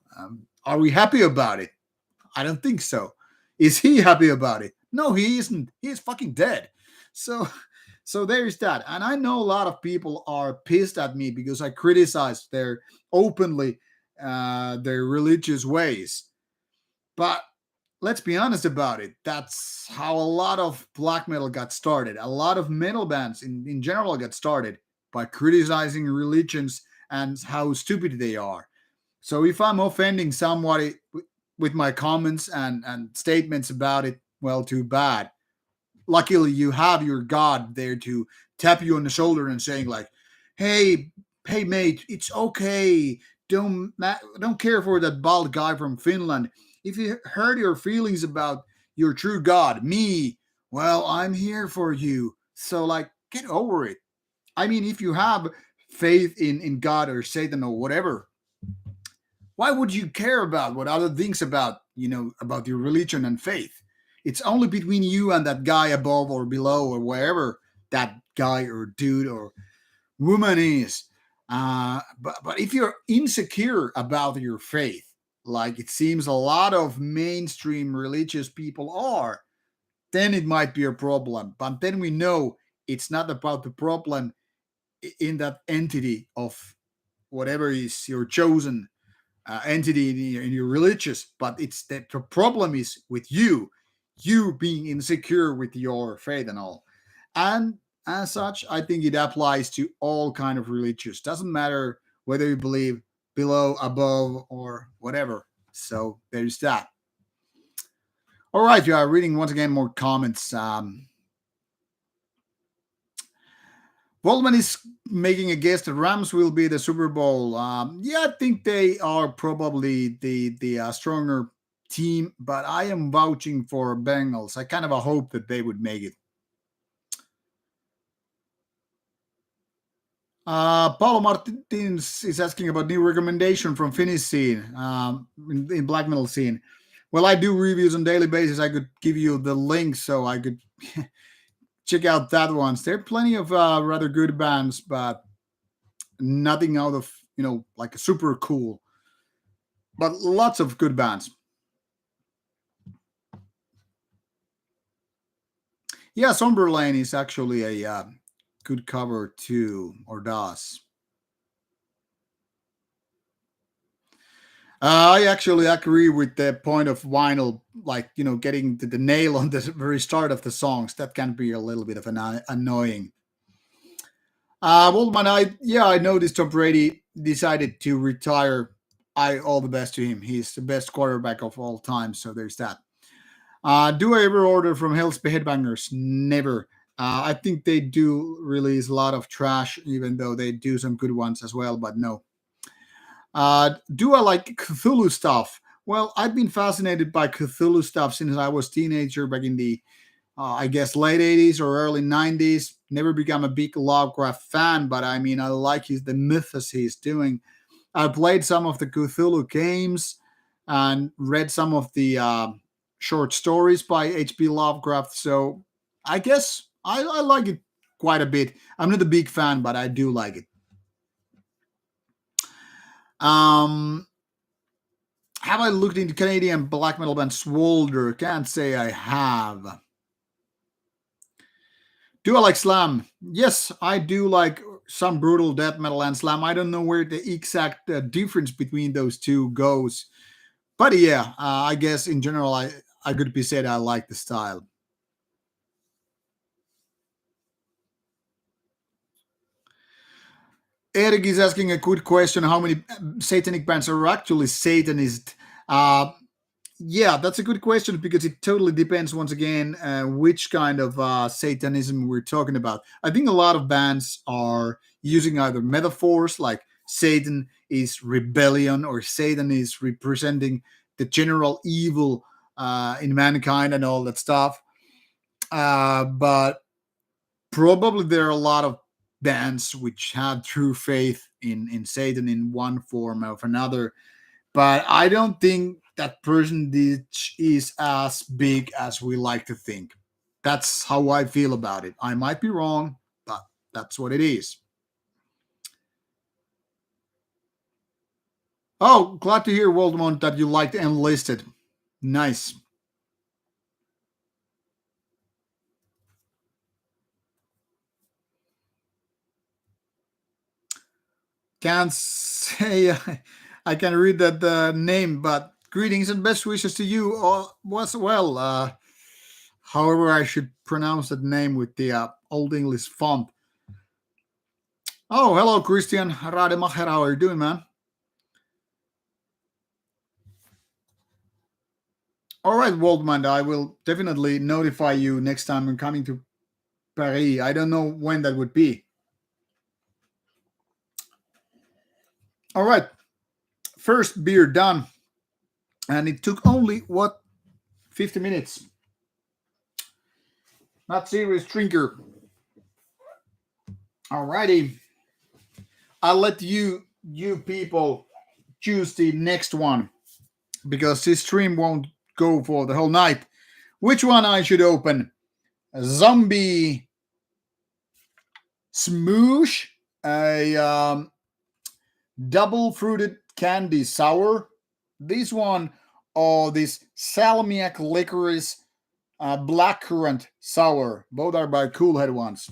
Are we happy about it? I don't think so. Is he happy about it? No, he isn't. He is fucking dead. So, so there's that. And I know a lot of people are pissed at me because I criticize their openly their religious ways. But let's be honest about it. That's how a lot of black metal got started. A lot of metal bands in general got started by criticizing religions and how stupid they are. So if I'm offending somebody with my comments and statements about it, well, too bad. Luckily, you have your God there to tap you on the shoulder and saying like, "Hey, hey, mate, it's okay. Don't care for that bald guy from Finland. If you hurt your feelings about your true God, me, well, I'm here for you. So like, get over it. I mean, if you have faith in God or Satan or whatever, why would you care about what other thinks about, about your religion and faith? It's only between you and that guy above or below or wherever that guy or dude or woman is. But if you're insecure about your faith, like it seems a lot of mainstream religious people are, then it might be a problem. But then we know it's not about the problem in that entity of whatever is your chosen entity in your religious, but it's that the problem is with you being insecure with your faith and all. And as such, I think it applies to all kind of religious. Doesn't matter whether you believe below, above, or whatever. So there's that. All right, you are reading once again more comments. Waldman is making a guess that Rams will be the Super Bowl. Yeah, I think they are probably the stronger team, but I am vouching for Bengals. I kind of hope that they would make it. Paulo Martins is asking about new recommendation from Finnish scene, in black metal scene. Well, I do reviews on daily basis. I could give you the link so I could check out that ones. There are plenty of rather good bands, but nothing out of like a super cool, but lots of good bands. Yeah, Somberlane is actually a good cover too, or does. I actually agree with the point of vinyl, like getting the nail on the very start of the songs. That can be a little bit of an annoying. Waldman, I noticed Tom Brady decided to retire. I all the best to him. He's the best quarterback of all time. So there's that. Do I ever order from Hell's Headbangers? Never. I think they do release a lot of trash, even though they do some good ones as well. But no. Do I like Cthulhu stuff? Well, I've been fascinated by Cthulhu stuff since I was teenager back in the I guess late 80s or early 90s. Never become a big Lovecraft fan, but I mean, I like the mythos he's doing. I played some of the Cthulhu games and read some of the short stories by H.P. Lovecraft. So I guess I like it quite a bit. I'm not a big fan, but I do like it. Um, have I looked into Canadian black metal band Swolder? Can't say I have. Do I like slam? Yes, I do like some brutal death metal and slam. I don't know where the exact difference between those two goes, but yeah, I guess in general, I could be said I like the style. Eric is asking a good question: how many satanic bands are actually Satanist? Uh, Yeah, that's a good question because it totally depends once again which kind of Satanism we're talking about. I think a lot of bands are using either metaphors like Satan is rebellion or Satan is representing the general evil in mankind and all that stuff. But probably there are a lot of bands which have true faith in Satan in one form or another, but I don't think that percentage is as big as we like to think. That's how I feel about it. I might be wrong, but that's what it is. Oh, glad to hear, Waldemont, that you liked Enlisted. Nice. Can't say I can read that name, but greetings and best wishes to you as well. However, I should pronounce that name with the Old English font. Oh, hello, Christian Rademacher. How are you doing, man? All right, Waldman, I will definitely notify you next time I'm coming to Paris. I don't know when that would be. All right, first beer done. And it took only, what, 50 minutes? Not serious drinker. All righty. I'll let you people choose the next one because this stream won't go for the whole night. Which one I should open? Zombie Smoosh, a double fruited candy sour. This one, or this salmiak licorice blackcurrant sour. Both are by Coolhead ones.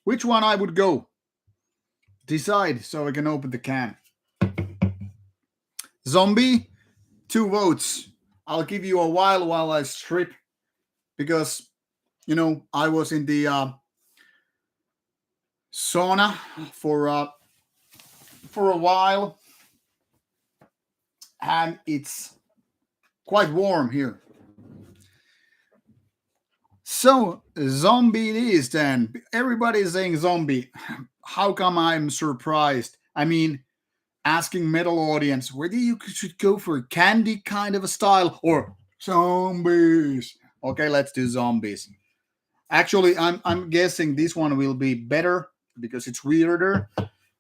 Which one I would go? Decide so I can open the can. Zombie, 2 votes. I'll give you a while I strip because I was in the sauna for a while, and it's quite warm here. So zombie it is then. Everybody is saying zombie. How come I'm surprised? I mean, asking metal audience whether you should go for a candy kind of a style or zombies. Okay, let's do zombies. Actually, I'm guessing this one will be better because it's weirder,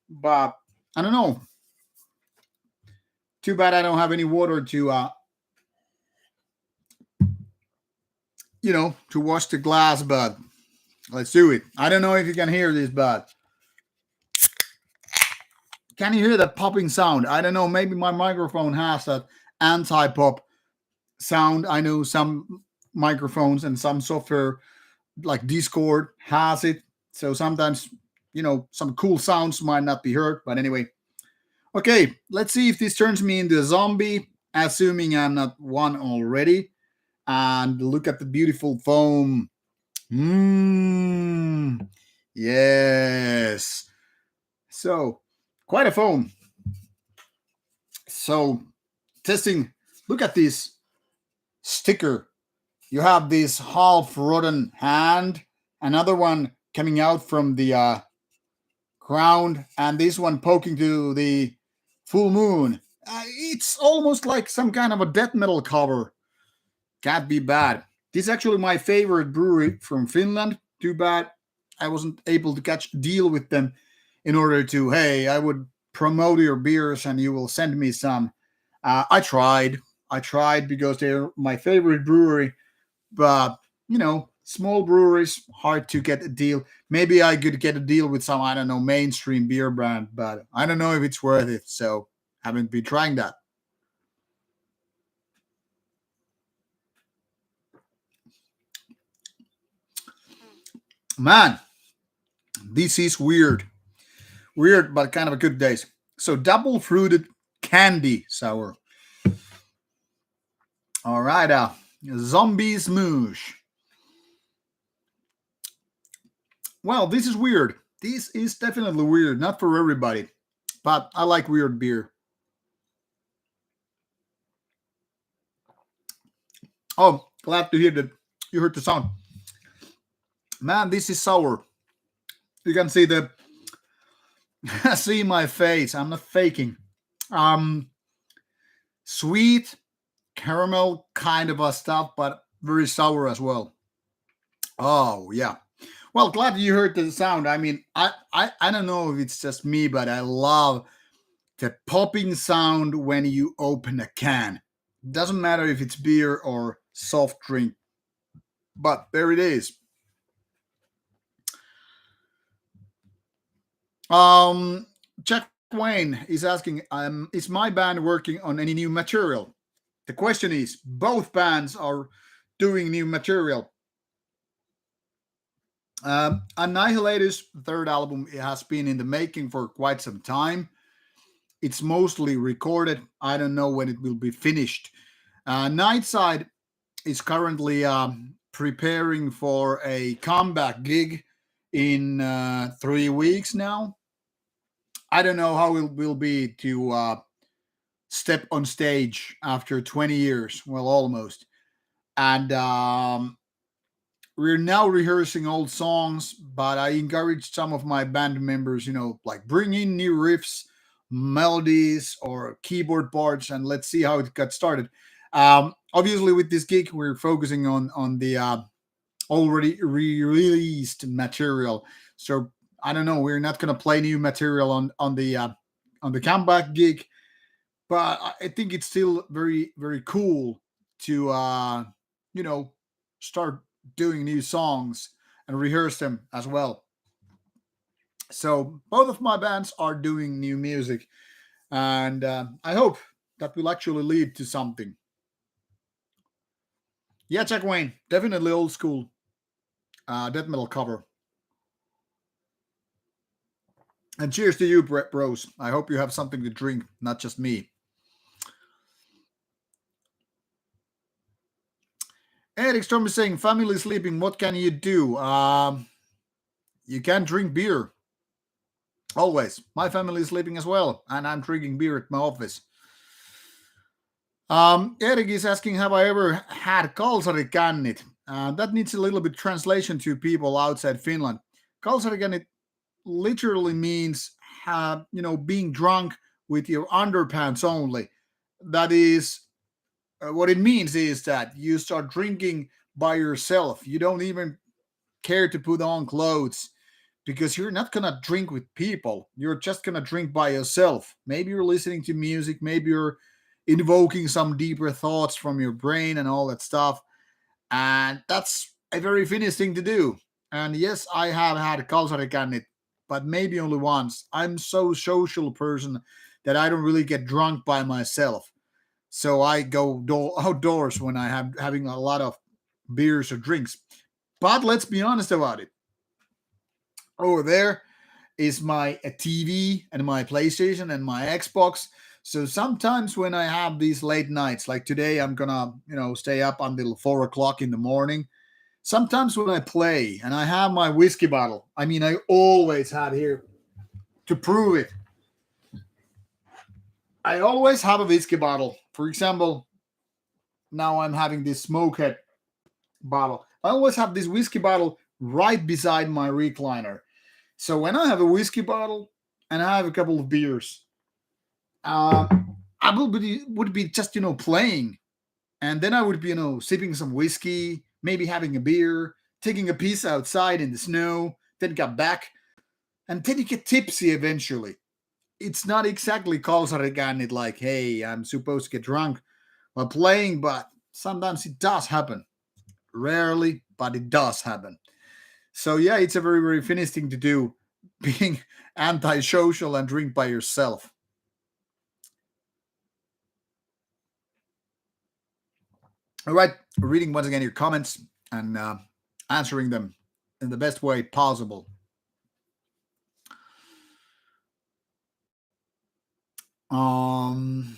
but I don't know. Too bad I don't have any water to wash the glass, but let's do it. I don't know if you can hear this, but can you hear that popping sound? I don't know. Maybe my microphone has that anti-pop sound. I know some microphones and some software like Discord has it. So sometimes, some cool sounds might not be heard. But anyway, okay, let's see if this turns me into a zombie, assuming I'm not one already. And look at the beautiful foam. Yes. So, quite a foam. So, testing. Look at this sticker. You have this half rotten hand, another one coming out from the ground, and this one poking to the full moon. It's almost like some kind of a death metal cover. Can't be bad. This is actually my favorite brewery from Finland. Too bad I wasn't able to catch a deal with them in order to, hey, I would promote your beers and you will send me some. I tried. Because they're my favorite brewery. But, small breweries, hard to get a deal. Maybe I could get a deal with some, I don't know, mainstream beer brand, but I don't know if it's worth it. So haven't been trying that. Man, this is weird. Weird, but kind of a good days. So double fruited candy sour. All right, zombie smoosh. Well, this is weird. This is definitely weird. Not for everybody, but I like weird beer. Oh, glad to hear that you heard the sound. Man, this is sour. You can see the see my face. I'm not faking. Um, Sweet caramel kind of a stuff, but very sour as well. Oh yeah. Well, glad you heard the sound. I mean, I don't know if it's just me, but I love the popping sound when you open a can. Doesn't matter if it's beer or soft drink, but there it is. Jack Wayne is asking, is my band working on any new material? The question is, both bands are doing new material. Annihilator's third album has been in the making for quite some time. It's mostly recorded. I don't know when it will be finished. Nightside is currently preparing for a comeback gig in 3 weeks now. I don't know how it will be to step on stage after 20 years. Well, almost. And we're now rehearsing old songs, but I encourage some of my band members, like bring in new riffs, melodies, or keyboard parts, and let's see how it got started. Obviously, with this gig, we're focusing on the already released material. So I don't know. We're not gonna play new material on the comeback gig, but I think it's still very cool to you know start doing new songs and rehearse them as well. So both of my bands are doing new music, and I hope that will actually lead to something. Yeah, Jack Wayne, definitely old school death metal cover. And cheers to you, Brett Bros. I hope you have something to drink, not just me. Eric Storm is saying, family sleeping, what can you do? You can drink beer. Always. My family is sleeping as well, and I'm drinking beer at my office. Eric is asking, have I ever had kalsarikännit? That needs a little bit translation to people outside Finland. Kalsarikännit literally means, being drunk with your underpants only. That is, what it means is that you start drinking by yourself. You don't even care to put on clothes because you're not gonna drink with people. You're just gonna drink by yourself. Maybe you're listening to music, maybe you're invoking some deeper thoughts from your brain and all that stuff. And that's a very Finnish thing to do. And yes, I have had kalsarikännit, but maybe only once. I'm so social person that I don't really get drunk by myself. So I go outdoors when I have having a lot of beers or drinks. But let's be honest about it. Over there is my TV and my PlayStation and my Xbox. So sometimes when I have these late nights, like today, I'm gonna stay up until 4 o'clock in the morning. Sometimes when I play and I have my whiskey bottle, I mean, I always had here to prove it. I always have a whiskey bottle. For example, now I'm having this smokehead bottle. I always have this whiskey bottle right beside my recliner. So when I have a whiskey bottle and I have a couple of beers, uh, I would be just playing, and then I would be sipping some whiskey, maybe having a beer, taking a piece outside in the snow, then come back, and then you get tipsy eventually. It's not exactly kalsarikännit like, hey, I'm supposed to get drunk while playing, but sometimes it does happen. Rarely, but it does happen. So yeah, it's a very Finnish thing to do, being antisocial and drink by yourself. All right, reading once again your comments and answering them in the best way possible. Um,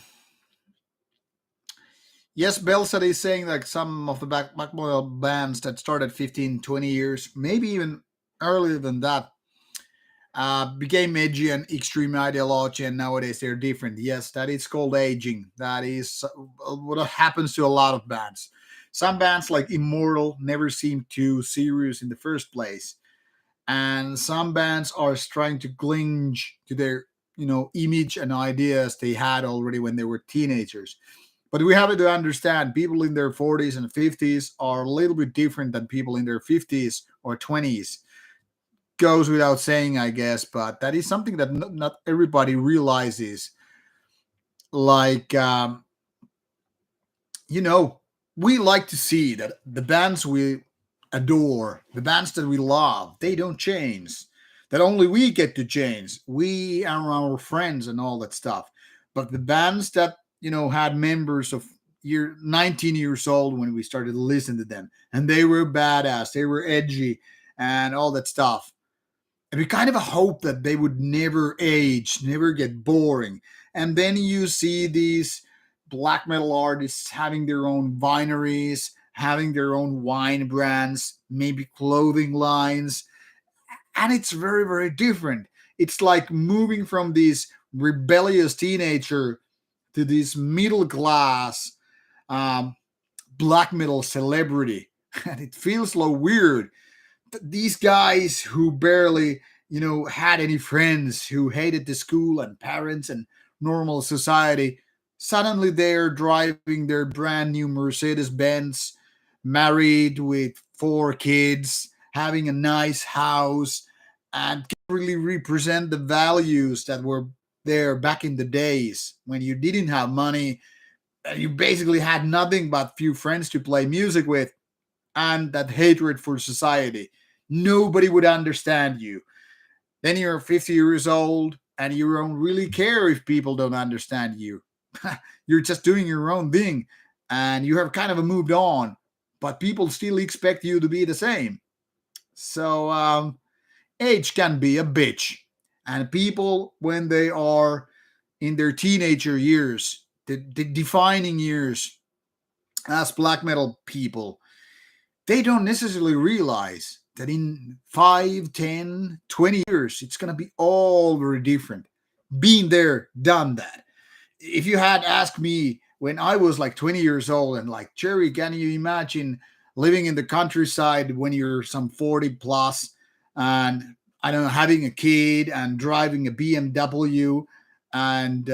yes, Belsad is saying like some of the back model bands that started 15, 20 years, maybe even earlier than that, became edgy and extreme ideology, and nowadays they're different. Yes, that is called aging. That is what happens to a lot of bands. Some bands like Immortal never seemed too serious in the first place, and some bands are trying to cling to their image and ideas they had already when they were teenagers. But we have to understand people in their 40s and 50s are a little bit different than people in their 50s or 20s. Goes without saying, I guess, but that is something that not everybody realizes. Like, you know, we like to see that the bands we adore, the bands that we love, they don't change. That only we get to change. We and our friends and all that stuff. But the bands that had members of year 19 years old when we started to listen to them, and they were badass, they were edgy, and all that stuff. And we kind of hope that they would never age, never get boring. And then you see these black metal artists having their own wineries, having their own wine brands, maybe clothing lines, and it's very different. It's like moving from this rebellious teenager to this middle class um, black metal celebrity, and it feels so weird. These guys who barely had any friends, who hated the school and parents and normal society, suddenly they're driving their brand new Mercedes Benz, married with 4 kids, having a nice house, and can't really represent the values that were there back in the days when you didn't have money and you basically had nothing but few friends to play music with, and that hatred for society. Nobody would understand you. Then you're 50 years old and you don't really care if people don't understand you. You're just doing your own thing and you have kind of moved on, but people still expect you to be the same. So, age can be a bitch. And people, when they are in their teenager years, the defining years as black metal people, they don't necessarily realize that in 5, 10, 20 years, it's going to be all very different. Been there, done that. If you had asked me when I was like 20 years old and like, Jerry, can you imagine living in the countryside when you're some 40 plus and I don't know, having a kid and driving a BMW and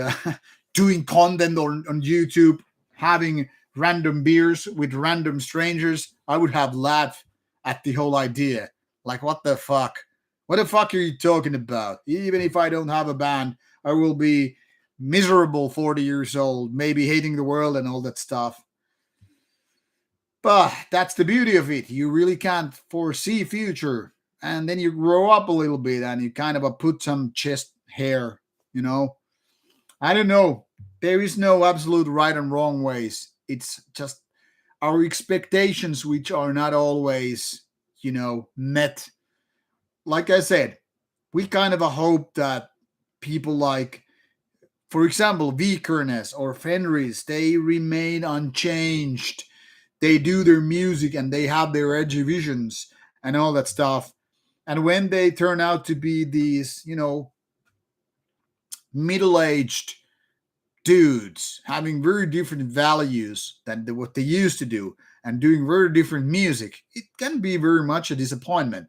doing content on YouTube, having random beers with random strangers, I would have laughed at the whole idea. Like, what the fuck? What the fuck are you talking about? Even if I don't have a band, I will be miserable 40 years old, maybe hating the world and all that stuff. But that's the beauty of it. You really can't foresee future. And then you grow up a little bit and you kind of put some chest hair, you know. I don't know. There is no absolute right and wrong ways. It's just our expectations, which are not always, met. Like I said, we kind of hope that people like, for example, Vikernes or Fenris, they remain unchanged. They do their music and they have their edgy visions and all that stuff. And when they turn out to be these, middle aged dudes having very different values than what they used to do and doing very different music, it can be very much a disappointment.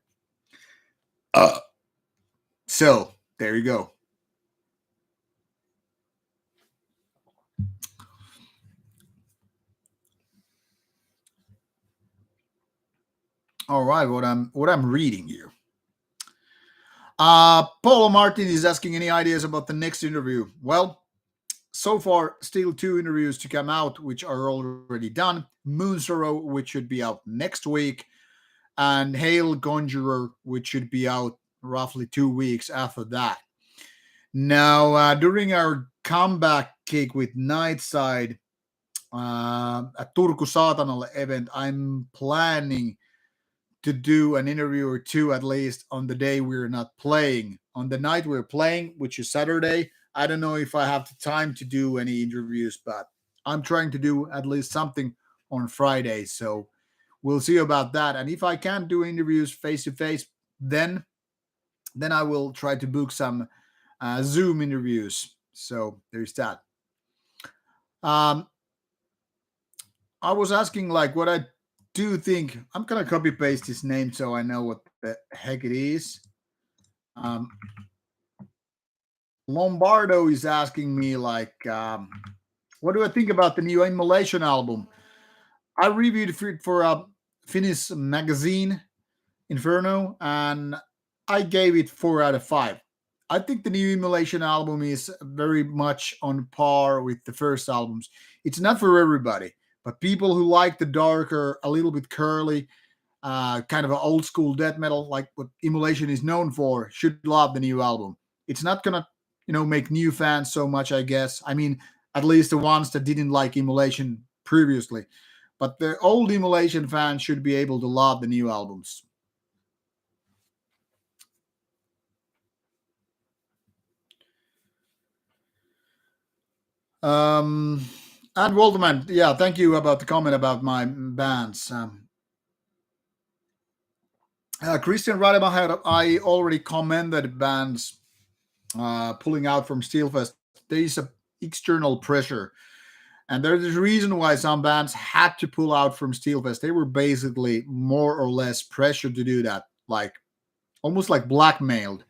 Uh, so, there you go. All right, what I'm reading here. Paulo Martin is asking any ideas about the next interview. Well, so far, still two interviews to come out, which are already done. Moon Sorrow, which should be out next week, and Hail Conjurer, which should be out roughly 2 weeks after that. Now, during our comeback gig with Nightside at Turku Saatanalla event, I'm planning to do an interview or two at least on the day we're not playing. On the night we're playing, which is Saturday, I don't know if I have the time to do any interviews, but I'm trying to do at least something on Friday. So we'll see about that. And if I can't do interviews face to face, then I will try to book some Zoom interviews. So there's that. Um, I was asking like what I do think. I'm gonna copy paste his name so I know what the heck it is. Um, Lombardo is asking me like, what do I think about the new Immolation album? I reviewed it for a Finnish magazine, Inferno, and I gave it 4 out of 5. I think the new Immolation album is very much on par with the first albums. It's not for everybody, but people who like the darker, a little bit curly, kind of an old school death metal, like what Immolation is known for, should love the new album. It's not gonna, make new fans so much, I guess. I mean, at least the ones that didn't like Immolation previously. But the old Immolation fans should be able to love the new albums. Um, and Walterman, yeah, thank you about the comment about my bands. Christian Rademacher, I already commented bands pulling out from Steelfest. There is a external pressure, and there's a reason why some bands had to pull out from Steelfest. They were basically more or less pressured to do that, like almost like blackmailed.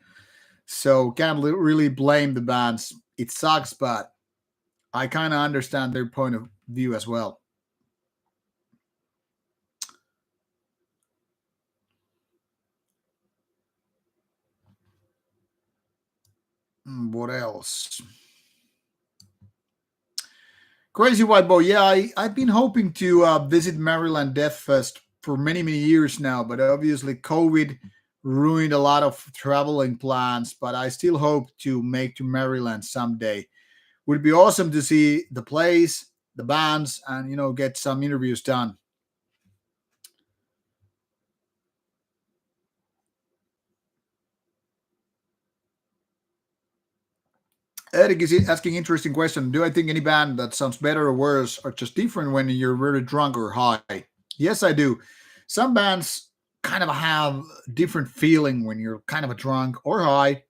So can't really blame the bands. It sucks, but I kind of understand their point of view as well. What else? Crazy White Boy. Yeah, I've been hoping to visit Maryland Death Fest for many, many years now, but obviously COVID ruined a lot of traveling plans. But I still hope to make to Maryland someday. Would be awesome to see the place, the bands, and get some interviews done. Eric is asking interesting question. Do I think any band that sounds better or worse or just different when you're very drunk or high? Yes, I do. Some bands kind of have different feeling when you're kind of drunk or high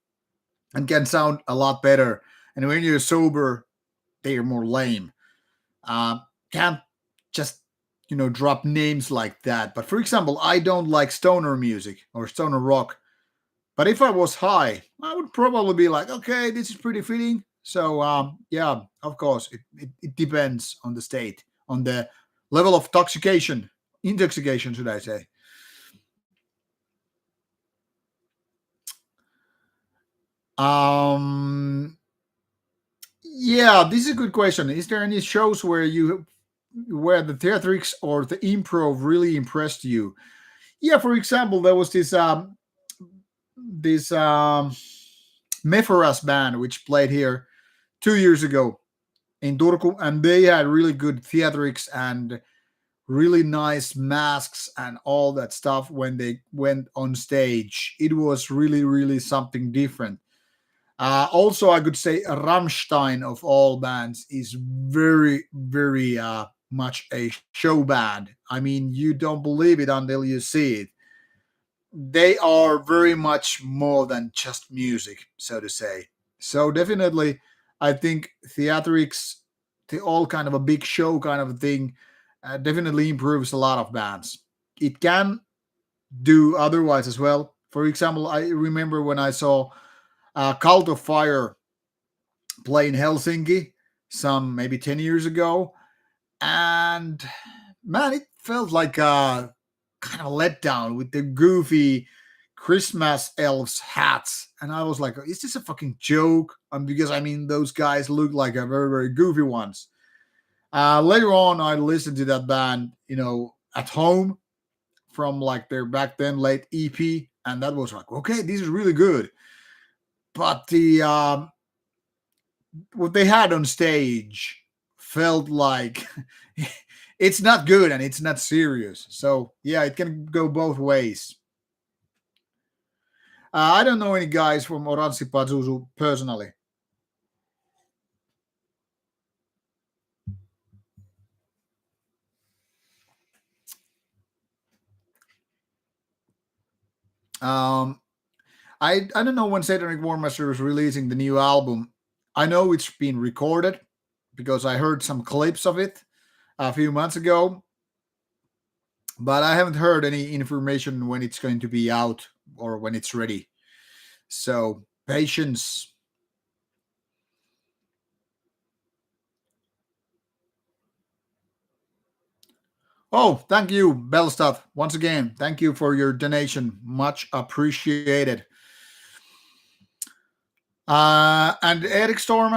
and can sound a lot better. And when you're sober, they are more lame. Uh, can't just drop names like that. But for example, I don't like stoner music or stoner rock. But if I was high, I would probably be like, okay, this is pretty fitting. So yeah, of course, it depends on the state, on the level of intoxication, should I say? Um, yeah, this is a good question. Is there any shows where the theatrics or the improv really impressed you? Yeah, for example, there was this Mephoras band which played here 2 years ago in Turku, and they had really good theatrics and really nice masks and all that stuff when they went on stage. It was really, really something different. Also, I could say Rammstein of all bands is very, very much a show band. I mean, you don't believe it until you see it. They are very much more than just music, so to say. So definitely, I think theatrics, the all kind of a big show kind of a thing, definitely improves a lot of bands. It can do otherwise as well. For example, I remember when I saw Cult of Fire play in Helsinki some maybe 10 years ago, and man, it felt like a kind of a letdown with the goofy Christmas elves hats. And I was like, is this a fucking joke? Because I mean, those guys look like a very, very goofy ones. Later on, I listened to that band, at home from like their back then late EP, and that was like, okay, this is really good. But the what they had on stage felt like it's not good and it's not serious. So yeah, it can go both ways. I don't know any guys from Oranssi Pazuzu personally. Um, I don't know when Satanic Warmaster is releasing the new album. I know it's been recorded because I heard some clips of it a few months ago, but I haven't heard any information when it's going to be out or when it's ready. So patience. Oh, thank you, Bellstuff. Once again, thank you for your donation. Much appreciated. And Eric Storm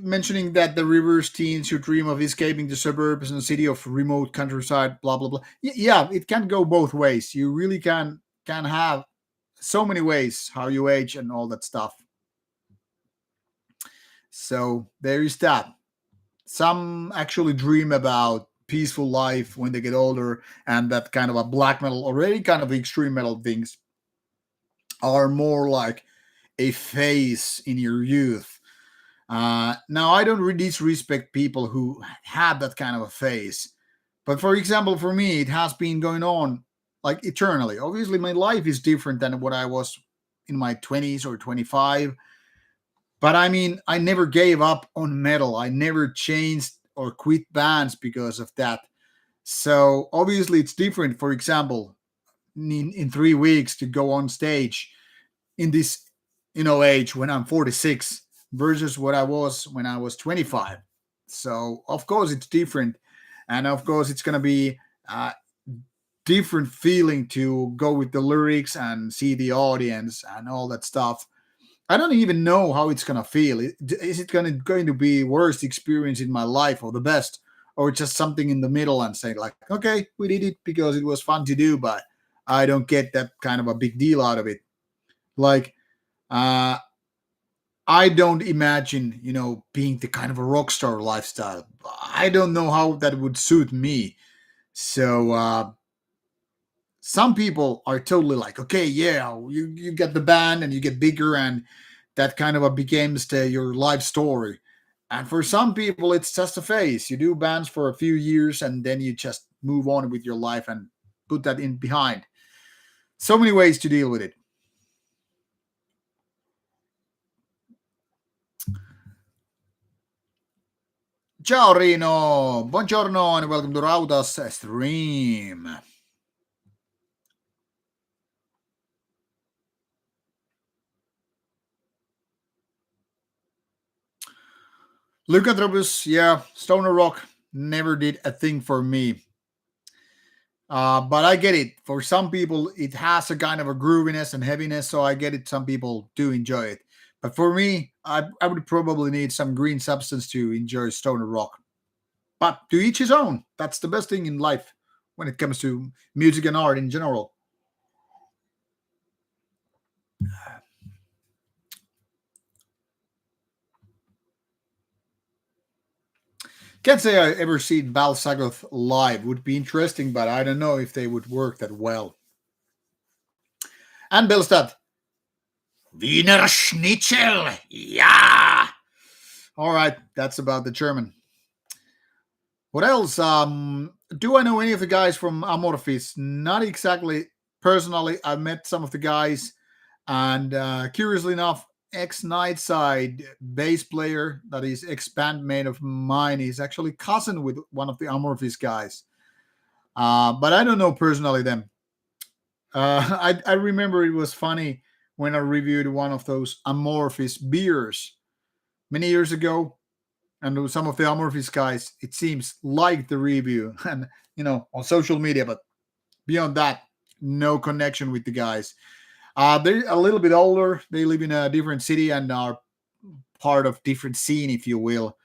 mentioning that the rivers teens who dream of escaping the suburbs and city of remote countryside, blah blah blah. Yeah, it can go both ways. You really can have so many ways how you age and all that stuff. So there is that. Some actually dream about peaceful life when they get older, and that kind of a black metal or any kind of extreme metal things are more like a phase in your youth. Now, I don't disrespect people who had that kind of a phase, but for example, for me, it has been going on like eternally. Obviously, my life is different than what I was in my 20s or 25. But I mean, I never gave up on metal. I never changed or quit bands because of that. So obviously, it's different. For example, in 3 weeks to go on stage in this age when I'm 46 versus what I was when I was 25. So of course it's different, and of course it's gonna be a different feeling to go with the lyrics and see the audience and all that stuff. I don't even know how it's gonna feel. Is it going to be worst experience in my life or the best, or just something in the middle and say like, okay, we did it because it was fun to do, but I don't get that kind of a big deal out of it. Like, uh, I don't imagine, being the kind of a rock star lifestyle. I don't know how that would suit me. So some people are totally like, okay, yeah, you get the band and you get bigger, and that kind of a becomes your life story. And for some people, it's just a phase. You do bands for a few years and then you just move on with your life and put that in behind. So many ways to deal with it. Ciao Rino, buongiorno and welcome to Rauta's stream. Lycanthropus, yeah, Stoner Rock never did a thing for me. But I get it. For some people, it has a kind of a grooviness and heaviness, so I get it. Some people do enjoy it. But for me, I would probably need some green substance to enjoy Stoner Rock. But to each his own. That's the best thing in life when it comes to music and art in general. Can't say I ever seen Balsagoth live. Would be interesting, but I don't know if they would work that well. And Bellstadt, Wiener Schnitzel, yeah. All right, that's about the German. What else? Do I know any of the guys from Amorphis? Not exactly personally. I met some of the guys, and curiously enough, ex Nightside bass player that is ex bandmate of mine is actually cousin with one of the Amorphis guys. But I don't know personally them. I remember it was funny when I reviewed one of those Amorphis beers many years ago, and some of the Amorphis guys, it seems, liked the review and on social media, but beyond that, no connection with the guys. They're a little bit older. They live in a different city and are part of different scene, if you will.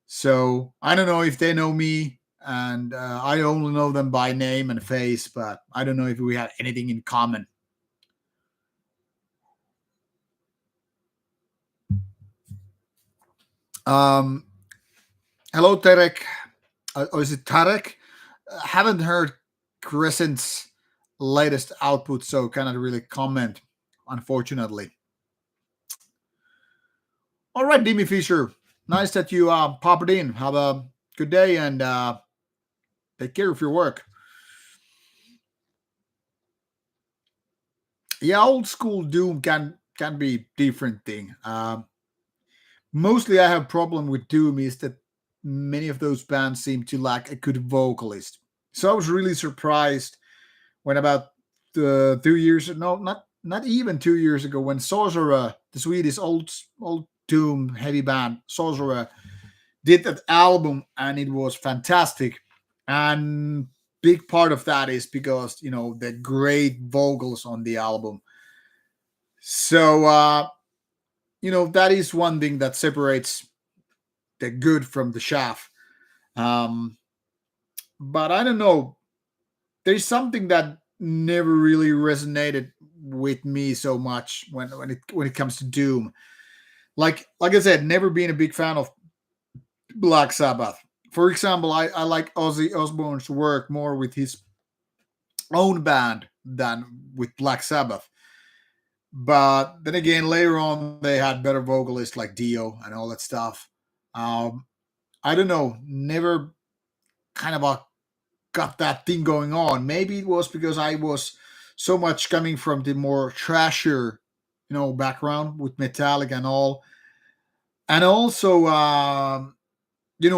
So I don't know if they know me, and I only know them by name and face, but I don't know if we have anything in common. Um, Hello, Tarek. Or is it Tarek? Haven't heard Crescent's latest output, so cannot really comment, unfortunately. All right, Demi Fisher. Nice that you popped in. Have a good day and take care of your work. Yeah, old school Doom can be different thing. Mostly, I have problem with Doom is that many of those bands seem to lack a good vocalist. So I was really surprised when about 2 years, no, not even 2 years ago, when Sorcerer, the Swedish old Doom heavy band Sorcerer, did that album, and it was fantastic. And big part of that is because the great vocals on the album. So that is one thing that separates the good from the chaff. Um, but I don't know. There's something that never really resonated with me so much when it comes to Doom. Like I said, never been a big fan of Black Sabbath. For example, I like Ozzy Osbourne's work more with his own band than with Black Sabbath. But then again, later on, they had better vocalists like Dio and all that stuff. Um, I don't know, never kind of got that thing going on. Maybe it was because I was so much coming from the more trashier, background with Metallica and all, and also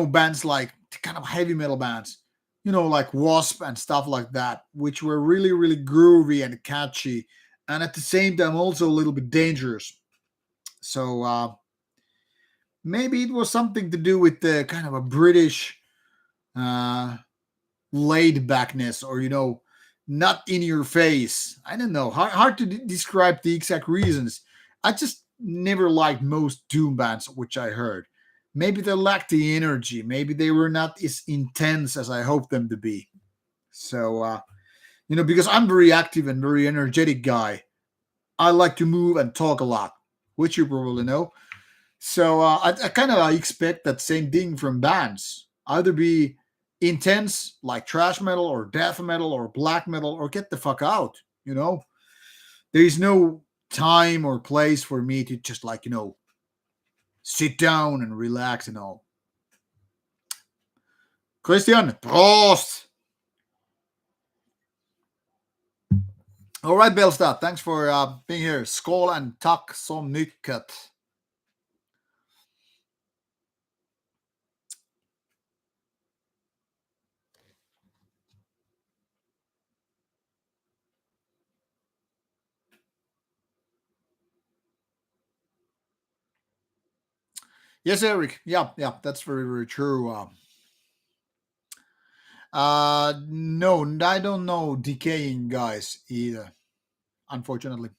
bands like the kind of heavy metal bands, like Wasp and stuff like that, which were really really groovy and catchy, and at the same time also a little bit dangerous. So maybe it was something to do with the kind of a British uh, laid backness, or not in your face. I don't know. Hard to describe the exact reasons. I just never liked most doom bands which I heard. Maybe they lacked the energy. Maybe they were not as intense as I hoped them to be. So because I'm very active and very energetic guy, I like to move and talk a lot, which you probably know. So I kind of expect that same thing from bands. Either be intense like trash metal or death metal or black metal or get the fuck out. There is no time or place for me to just sit down and relax and all. Christian, Prost! All right, Belstad, thanks for being here. Skål and tack så mycket. Yes, Eric. Yeah, yeah, that's very, very true. No, I don't know decaying guys either, unfortunately.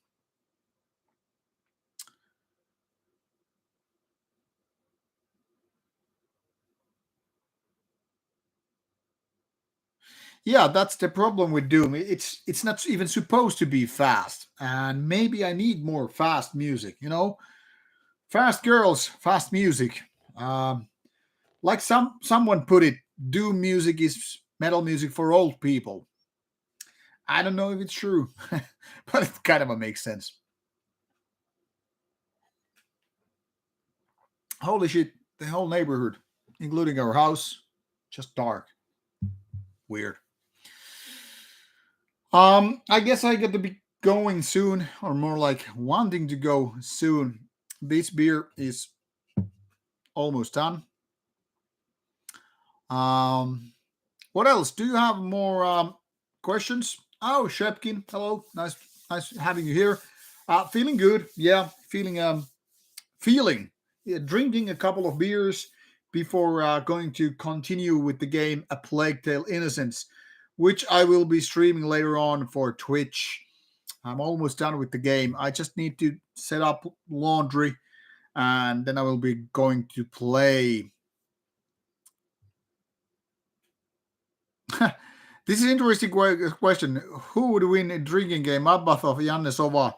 Yeah, that's the problem with Doom. It's not even supposed to be fast, and maybe I need more fast music. Fast girls, fast music. Like someone put it, Doom music is metal music for old people. I don't know if it's true, but it kind of makes sense. Holy shit, the whole neighborhood, including our house, just dark. Weird. I guess I get to be going soon, or more like wanting to go soon. This beer is almost done. Um, what else? Do you have more questions? Oh, Shepkin, hello, nice having you here. Feeling good, yeah. Feeling, yeah, drinking a couple of beers before going to continue with the game A Plague Tale Innocence, which I will be streaming later on for Twitch. I'm almost done with the game. I just need to set up laundry and then I will be going to play. This is an interesting question. Who would win a drinking game? Abbath of Janne Sova?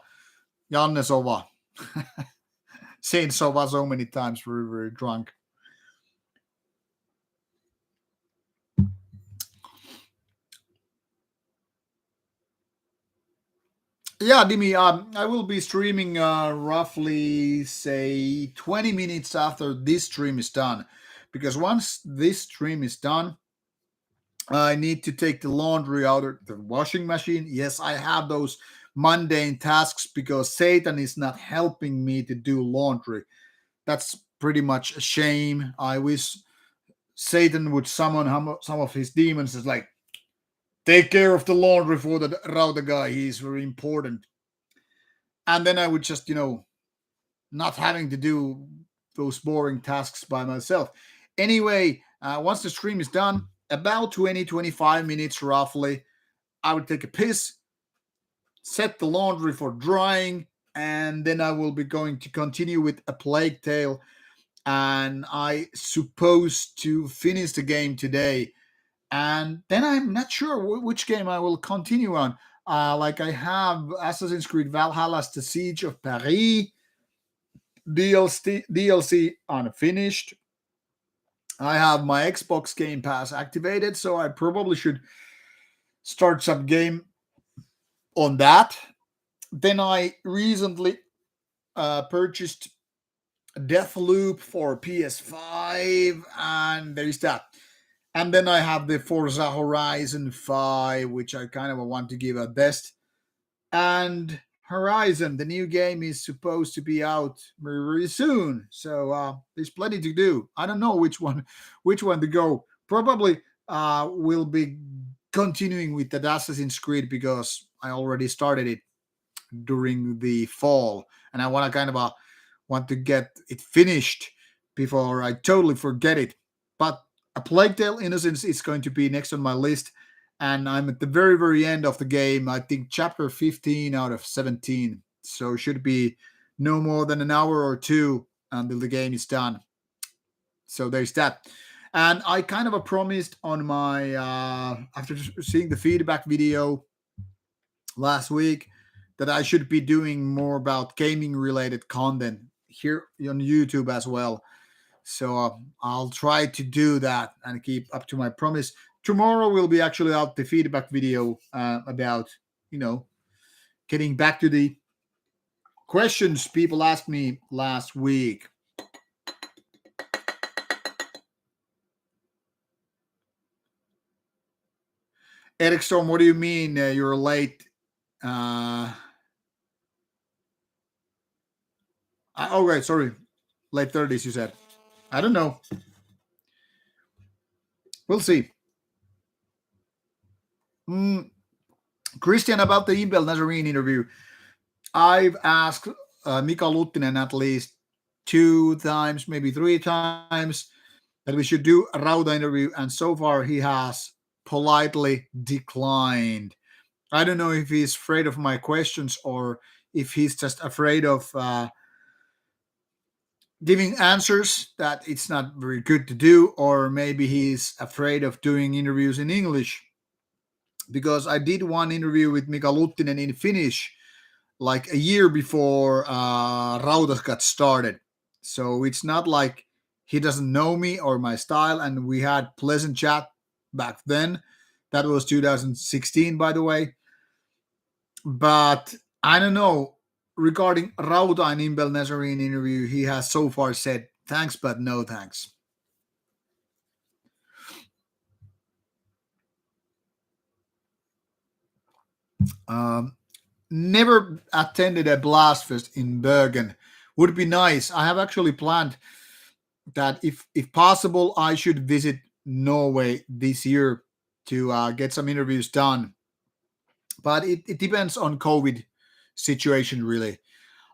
Janne Sova. Saying Sova so many times, very, very drunk. Yeah, Dimi, I will be streaming roughly, say, 20 minutes after this stream is done. Because once this stream is done, I need to take the laundry out of the washing machine. Yes, I have those mundane tasks because Satan is not helping me to do laundry. That's pretty much a shame. I wish Satan would summon some of his demons as like, take care of the laundry for the Rauta guy. He's very important. And then I would just, not having to do those boring tasks by myself. Anyway, once the stream is done, about 20-25 minutes roughly, I would take a piss, set the laundry for drying, and then I will be going to continue with A Plague Tale. And I supposed to finish the game today. And then I'm not sure which game I will continue on. Like I have Assassin's Creed Valhalla's The Siege of Paris DLC unfinished. I have my Xbox Game Pass activated, so I probably should start some game on that. Then I recently purchased Deathloop for PS5, and there is that. And then I have the Forza Horizon 5, which I kind of want to give a best. And Horizon, the new game, is supposed to be out very, very soon. So there's plenty to do. I don't know which one to go. Probably will be continuing with the Assassin's Creed because I already started it during the fall, and I want to want to get it finished before I totally forget it. But A Plague Tale Innocence is going to be next on my list, and I'm at the very, very end of the game. I think chapter 15 out of 17, so it should be no more than an hour or two until the game is done. So there's that. And I kind of promised on my after seeing the feedback video last week that I should be doing more about gaming related content here on YouTube as well. So I'll try to do that and keep up to my promise. Tomorrow will be actually out the feedback video about you know getting back to the questions people asked me last week. Eric Storm, what do you mean you're late? Uh, oh, right, sorry. Late 30s, you said. I don't know. We'll see. Mm, Christian, about the Impel Nazarene interview, I've asked Mika Luttinen at least 2 times, maybe 3 times, that we should do a Rauta interview, and so far he has politely declined. I don't know if he's afraid of my questions or if he's just afraid of giving answers that it's not very good to do, or maybe he's afraid of doing interviews in English. Because I did one interview with Mika Luttinen in Finnish like a year before Rauta got started. So it's not like he doesn't know me or my style, and we had pleasant chat back then. That was 2016, by the way. But I don't know. Regarding Rauta and Imbel Nazarene interview, he has so far said thanks, but no thanks. Um, Never attended a blast fest in Bergen. Would be nice. I have actually planned that if possible, I should visit Norway this year to get some interviews done. But it depends on COVID situation really.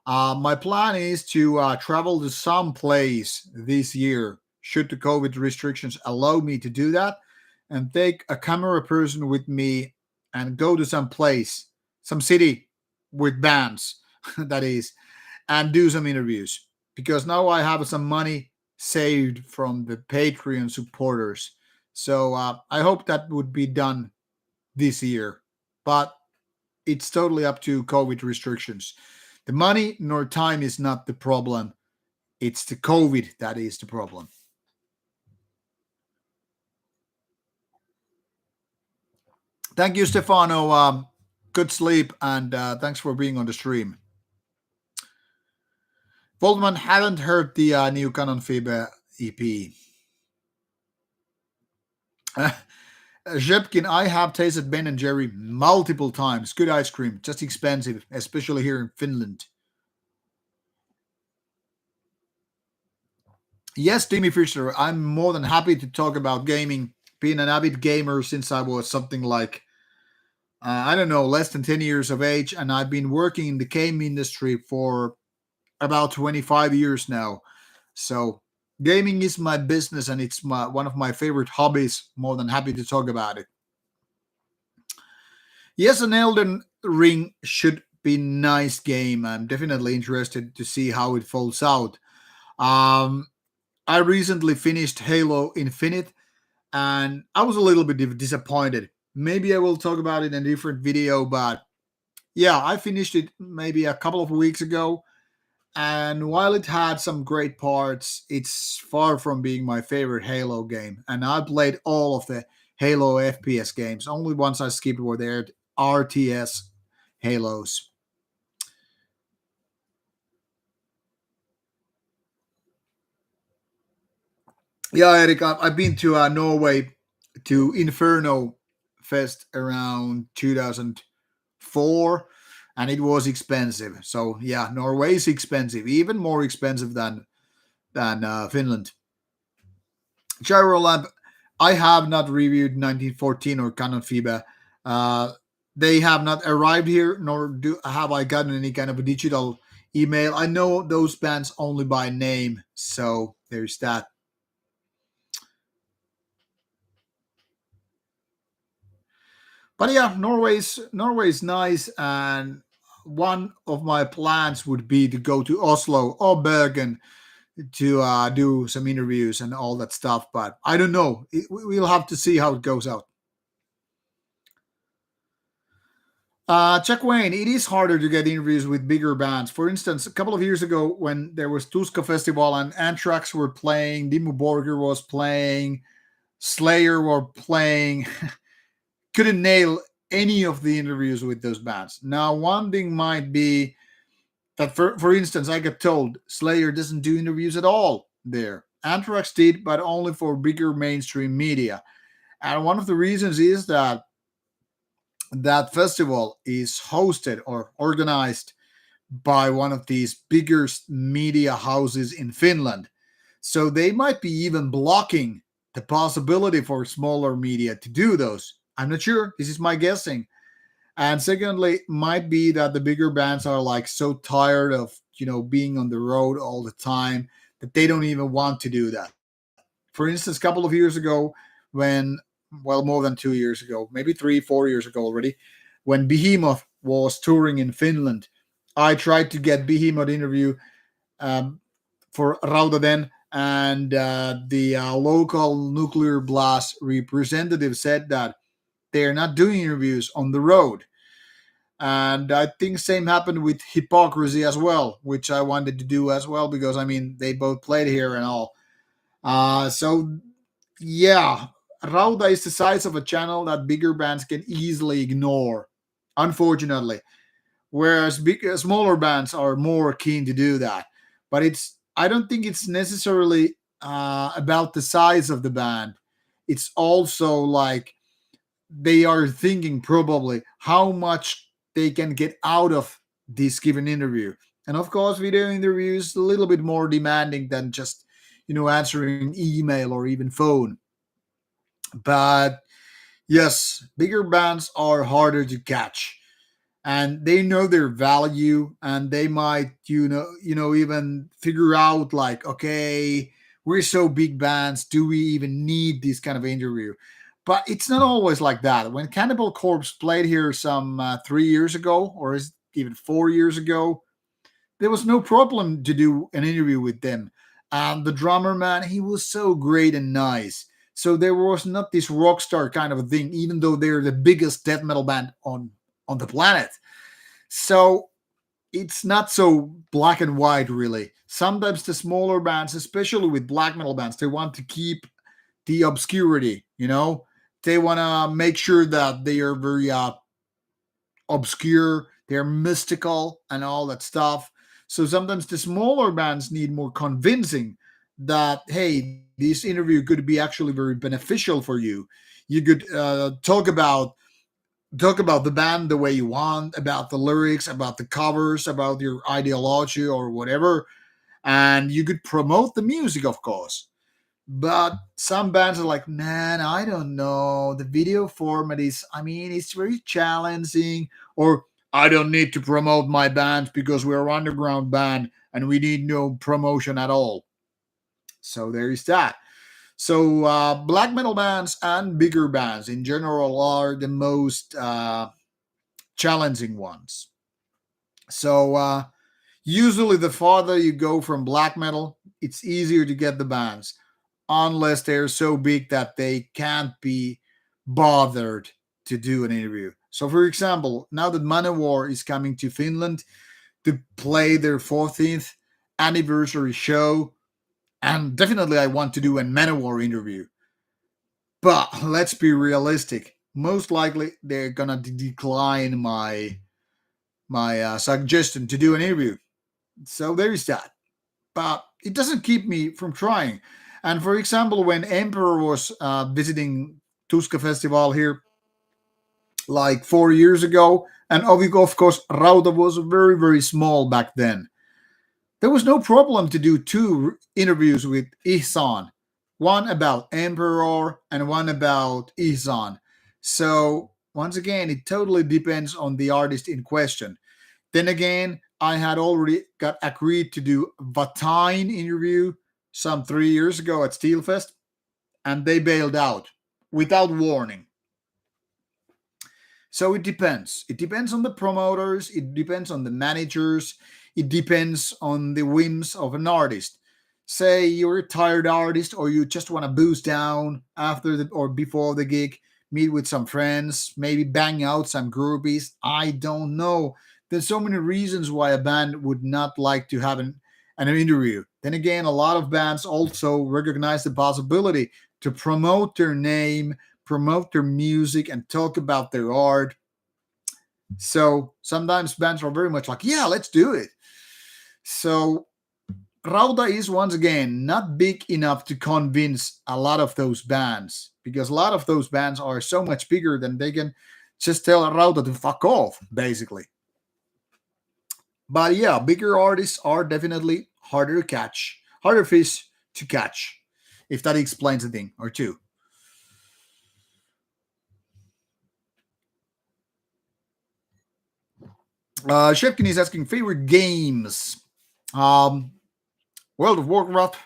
My plan is to travel to some place this year, should the COVID restrictions allow me to do that, and take a camera person with me and go to some place, some city with bands, that is, and do some interviews. Because now I have some money saved from the Patreon supporters. So I hope that would be done this year. But it's totally up to COVID restrictions. The money nor time is not the problem. It's the COVID that is the problem. Thank you, Stefano. Good sleep, and thanks for being on the stream. Voltman, haven't heard the new Canon Fiber EP. Zhepkin, I have tasted Ben and Jerry multiple times. Good ice cream, just expensive, especially here in Finland. Yes, Timmy Fisher, I'm more than happy to talk about gaming. Being an avid gamer since I was something like, I don't know, less than 10 years of age, and I've been working in the game industry for about 25 years now. So, gaming is my business and it's one of my favorite hobbies. More than happy to talk about it. Yes, an Elden Ring should be nice game. I'm definitely interested to see how it folds out. Um, I recently finished Halo Infinite, and I was a little bit disappointed. Maybe I will talk about it in a different video, but yeah, I finished it maybe a couple of weeks ago. And while it had some great parts, it's far from being my favorite Halo game. And I played all of the Halo FPS games. Only ones I skipped were the RTS Halos. Yeah, Eric, I've been to Norway to Inferno Fest around 2004, and it was expensive. So yeah, Norway is expensive, even more expensive than Finland. Gyrolab, I have not reviewed 1914 or Canon FIBA. Uh, they have not arrived here, nor do have I gotten any kind of a digital email. I know those bands only by name, so there's that. But yeah, Norway's nice, and one of my plans would be to go to Oslo or Bergen to do some interviews and all that stuff. But I don't know. We'll have to see how it goes out. Chuck Wayne, it is harder to get interviews with bigger bands. For instance, a couple of years ago when there was Tuska Festival and Anthrax were playing, Dimmu Borgir was playing, Slayer were playing, couldn't nail any of the interviews with those bands. Now, one thing might be that, for instance, I got told Slayer doesn't do interviews at all there. Anthrax did, but only for bigger mainstream media. And one of the reasons is that that festival is hosted or organized by one of these bigger media houses in Finland. So they might be even blocking the possibility for smaller media to do those. I'm not sure. This is my guessing. And secondly, might be that the bigger bands are like so tired of, being on the road all the time that they don't even want to do that. For instance, a couple of years ago, when, well, more than 2 years ago, maybe 3, 4 years ago already, when Behemoth was touring in Finland, I tried to get Behemoth interview um, for Rauta then, and the local nuclear blast representative said that they are not doing interviews on the road. And I think same happened with Hypocrisy as well, which I wanted to do as well because I mean they both played here and all. So yeah, Rauta is the size of a channel that bigger bands can easily ignore, unfortunately. Whereas smaller bands are more keen to do that. But I don't think it's necessarily about the size of the band. It's also like they are thinking probably how much they can get out of this given interview. And of course, video interviews a little bit more demanding than just answering email or even phone. But yes, bigger bands are harder to catch and they know their value and they might even figure out like, okay, we're so big bands, do we even need this kind of interview? But it's not always like that. When Cannibal Corpse played here some 3 years ago, or is it even 4 years ago, there was no problem to do an interview with them. And the drummer, man, he was so great and nice. So there was not this rock star kind of a thing, even though they're the biggest death metal band on the planet. So it's not so black and white, really. Sometimes the smaller bands, especially with black metal bands, they want to keep the obscurity. They want to make sure that they are very obscure, they're mystical, and all that stuff. So sometimes the smaller bands need more convincing that, hey, this interview could be actually very beneficial for you. You could talk about the band the way you want, about the lyrics, about the covers, about your ideology or whatever, and you could promote the music, of course. But some bands are like, man, I don't know. The video format is, I mean, it's very challenging. Or I don't need to promote my band because we're an underground band and we need no promotion at all. So there is that. So black metal bands and bigger bands in general are the most challenging ones. So usually, the farther you go from black metal, it's easier to get the bands, unless they're so big that they can't be bothered to do an interview. So, for example, now that Manowar is coming to Finland to play their 14th anniversary show, and definitely I want to do a Manowar interview. But let's be realistic. Most likely, they're gonna decline my suggestion to do an interview. So there is that. But it doesn't keep me from trying. And for example, when Emperor was visiting Tuska Festival here like 4 years ago, and of course, Rauta was very, very small back then. There was no problem to do two interviews with Ihsan, one about Emperor and one about Ihsan. So, once again, it totally depends on the artist in question. Then again, I had already got agreed to do Vatine interview some 3 years ago at Steelfest, and they bailed out without warning. So it depends. It depends on the promoters, it depends on the managers, it depends on the whims of an artist. Say you're a tired artist or you just want to boost down after the or before the gig, meet with some friends, maybe bang out some groupies. I don't know. There's so many reasons why a band would not like to have an interview. Then again, a lot of bands also recognize the possibility to promote their name, promote their music, and talk about their art. So sometimes bands are very much like, yeah, let's do it. So Rauta is once again not big enough to convince a lot of those bands because a lot of those bands are so much bigger than they can just tell Rauta to fuck off, basically. But yeah, bigger artists are definitely harder to catch, harder fish to catch, if that explains a thing or two. Shevkin is asking favorite games. Um, World of Warcraft,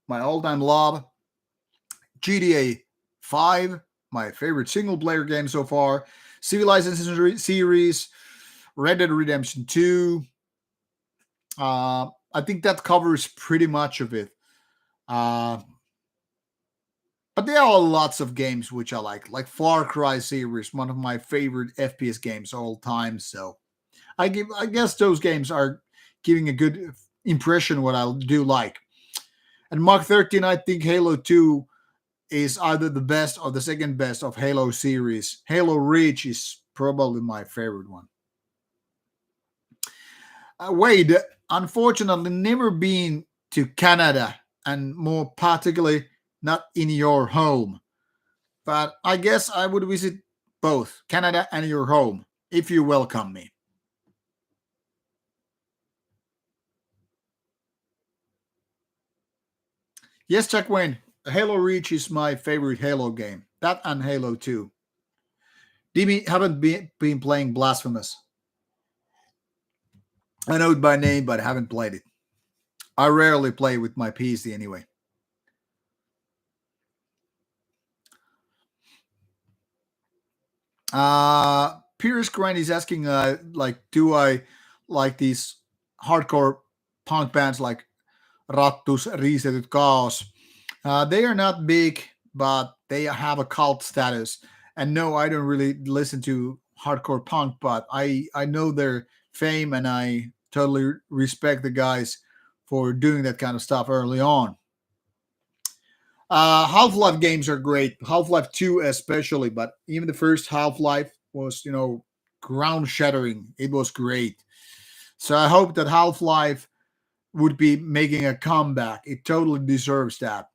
my all-time love. GTA 5, my favorite single-player game so far. Civilization series, Red Dead Redemption 2. I think that covers pretty much of it. Uh, but there are lots of games which I like Far Cry series, one of my favorite FPS games all time. So I guess those games are giving a good impression what I do like. And Mark 13, I think Halo 2 is either the best or the second best of Halo series. Halo Reach is probably my favorite one. Wade, unfortunately, never been to Canada, and more particularly, not in your home. But I guess I would visit both Canada and your home if you welcome me. Yes, Jack Wayne, Halo Reach is my favorite Halo game. That and Halo 2. Dimi haven't been playing Blasphemous. I know it by name, but I haven't played it. I rarely play with my PC anyway. Pierce Grind is asking, do I like these hardcore punk bands like Rattus, Riistetyt, Chaos? They are not big, but they have a cult status. And no, I don't really listen to hardcore punk, but I know their fame and I totally respect the guys for doing that kind of stuff early on. Half Life games are great. Half Life 2, especially, but even the first Half Life was, ground shattering. It was great. So I hope that Half Life would be making a comeback. It totally deserves that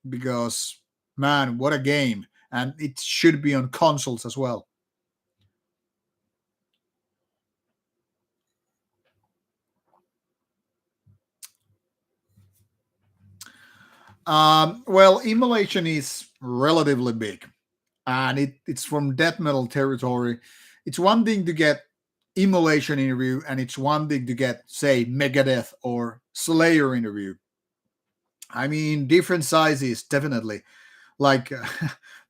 because, man, what a game. And it should be on consoles as well. Well, Immolation is relatively big and it's from death metal territory. It's one thing to get Immolation interview, and it's one thing to get, say, Megadeth or Slayer interview. I mean, different sizes, definitely. Like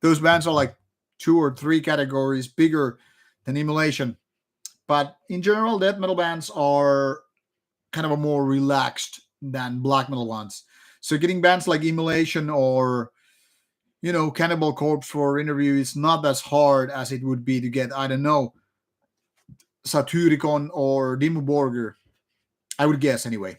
those bands are like two or three categories bigger than Immolation. But in general, death metal bands are kind of a more relaxed than black metal ones. So getting bands like Immolation or Cannibal Corpse for interview is not as hard as it would be to get, I don't know, Satyricon or Dimmu Borgir. I would guess anyway.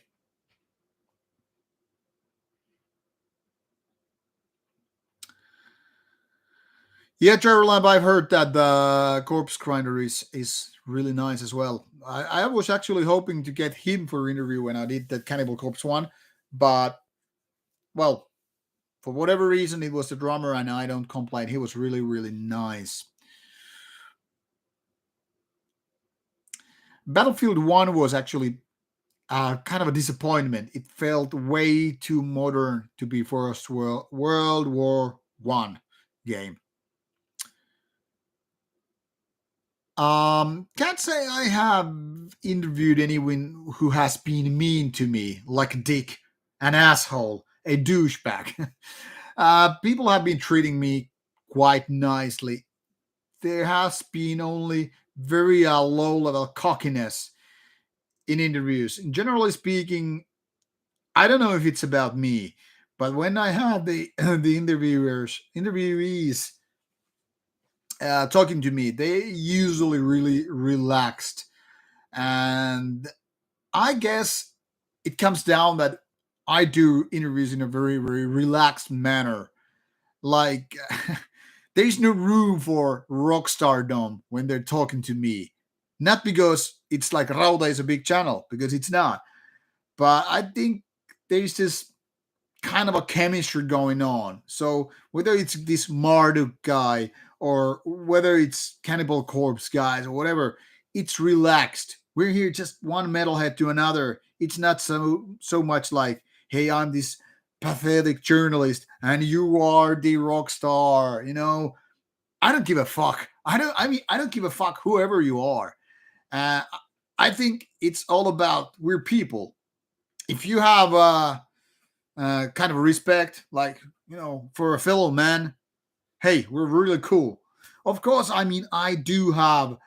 Yeah, Gerald, I've heard that the Corpse Grinder is really nice as well. I was actually hoping to get him for interview when I did that Cannibal Corpse one, but well, for whatever reason, it was the drummer, and I don't complain. He was really, really nice. Battlefield 1 was actually kind of a disappointment. It felt way too modern to be First World War One game. Can't say I have interviewed anyone who has been mean to me, like a dick, an asshole, a douchebag. People have been treating me quite nicely there has been only very low level cockiness in interviews. And generally speaking, I don't know if it's about me, but when I had the the interviewees talking to me, they usually really relaxed, and I guess it comes down that I do interviews in a very relaxed manner. Like there's no room for rock stardom when they're talking to me. Not because it's like Rauta is a big channel, because it's not. But I think there's this kind of a chemistry going on. So whether it's this Marduk guy or whether it's Cannibal Corpse guys or whatever, it's relaxed. We're here just one metalhead to another. It's not so much like, hey, I'm this pathetic journalist and you are the rock star. I don't give a fuck. I don't give a fuck whoever you are. Uh, I think it's all about we're people. If you have kind of respect, like for a fellow man, hey, we're really cool. Of course, I mean I do have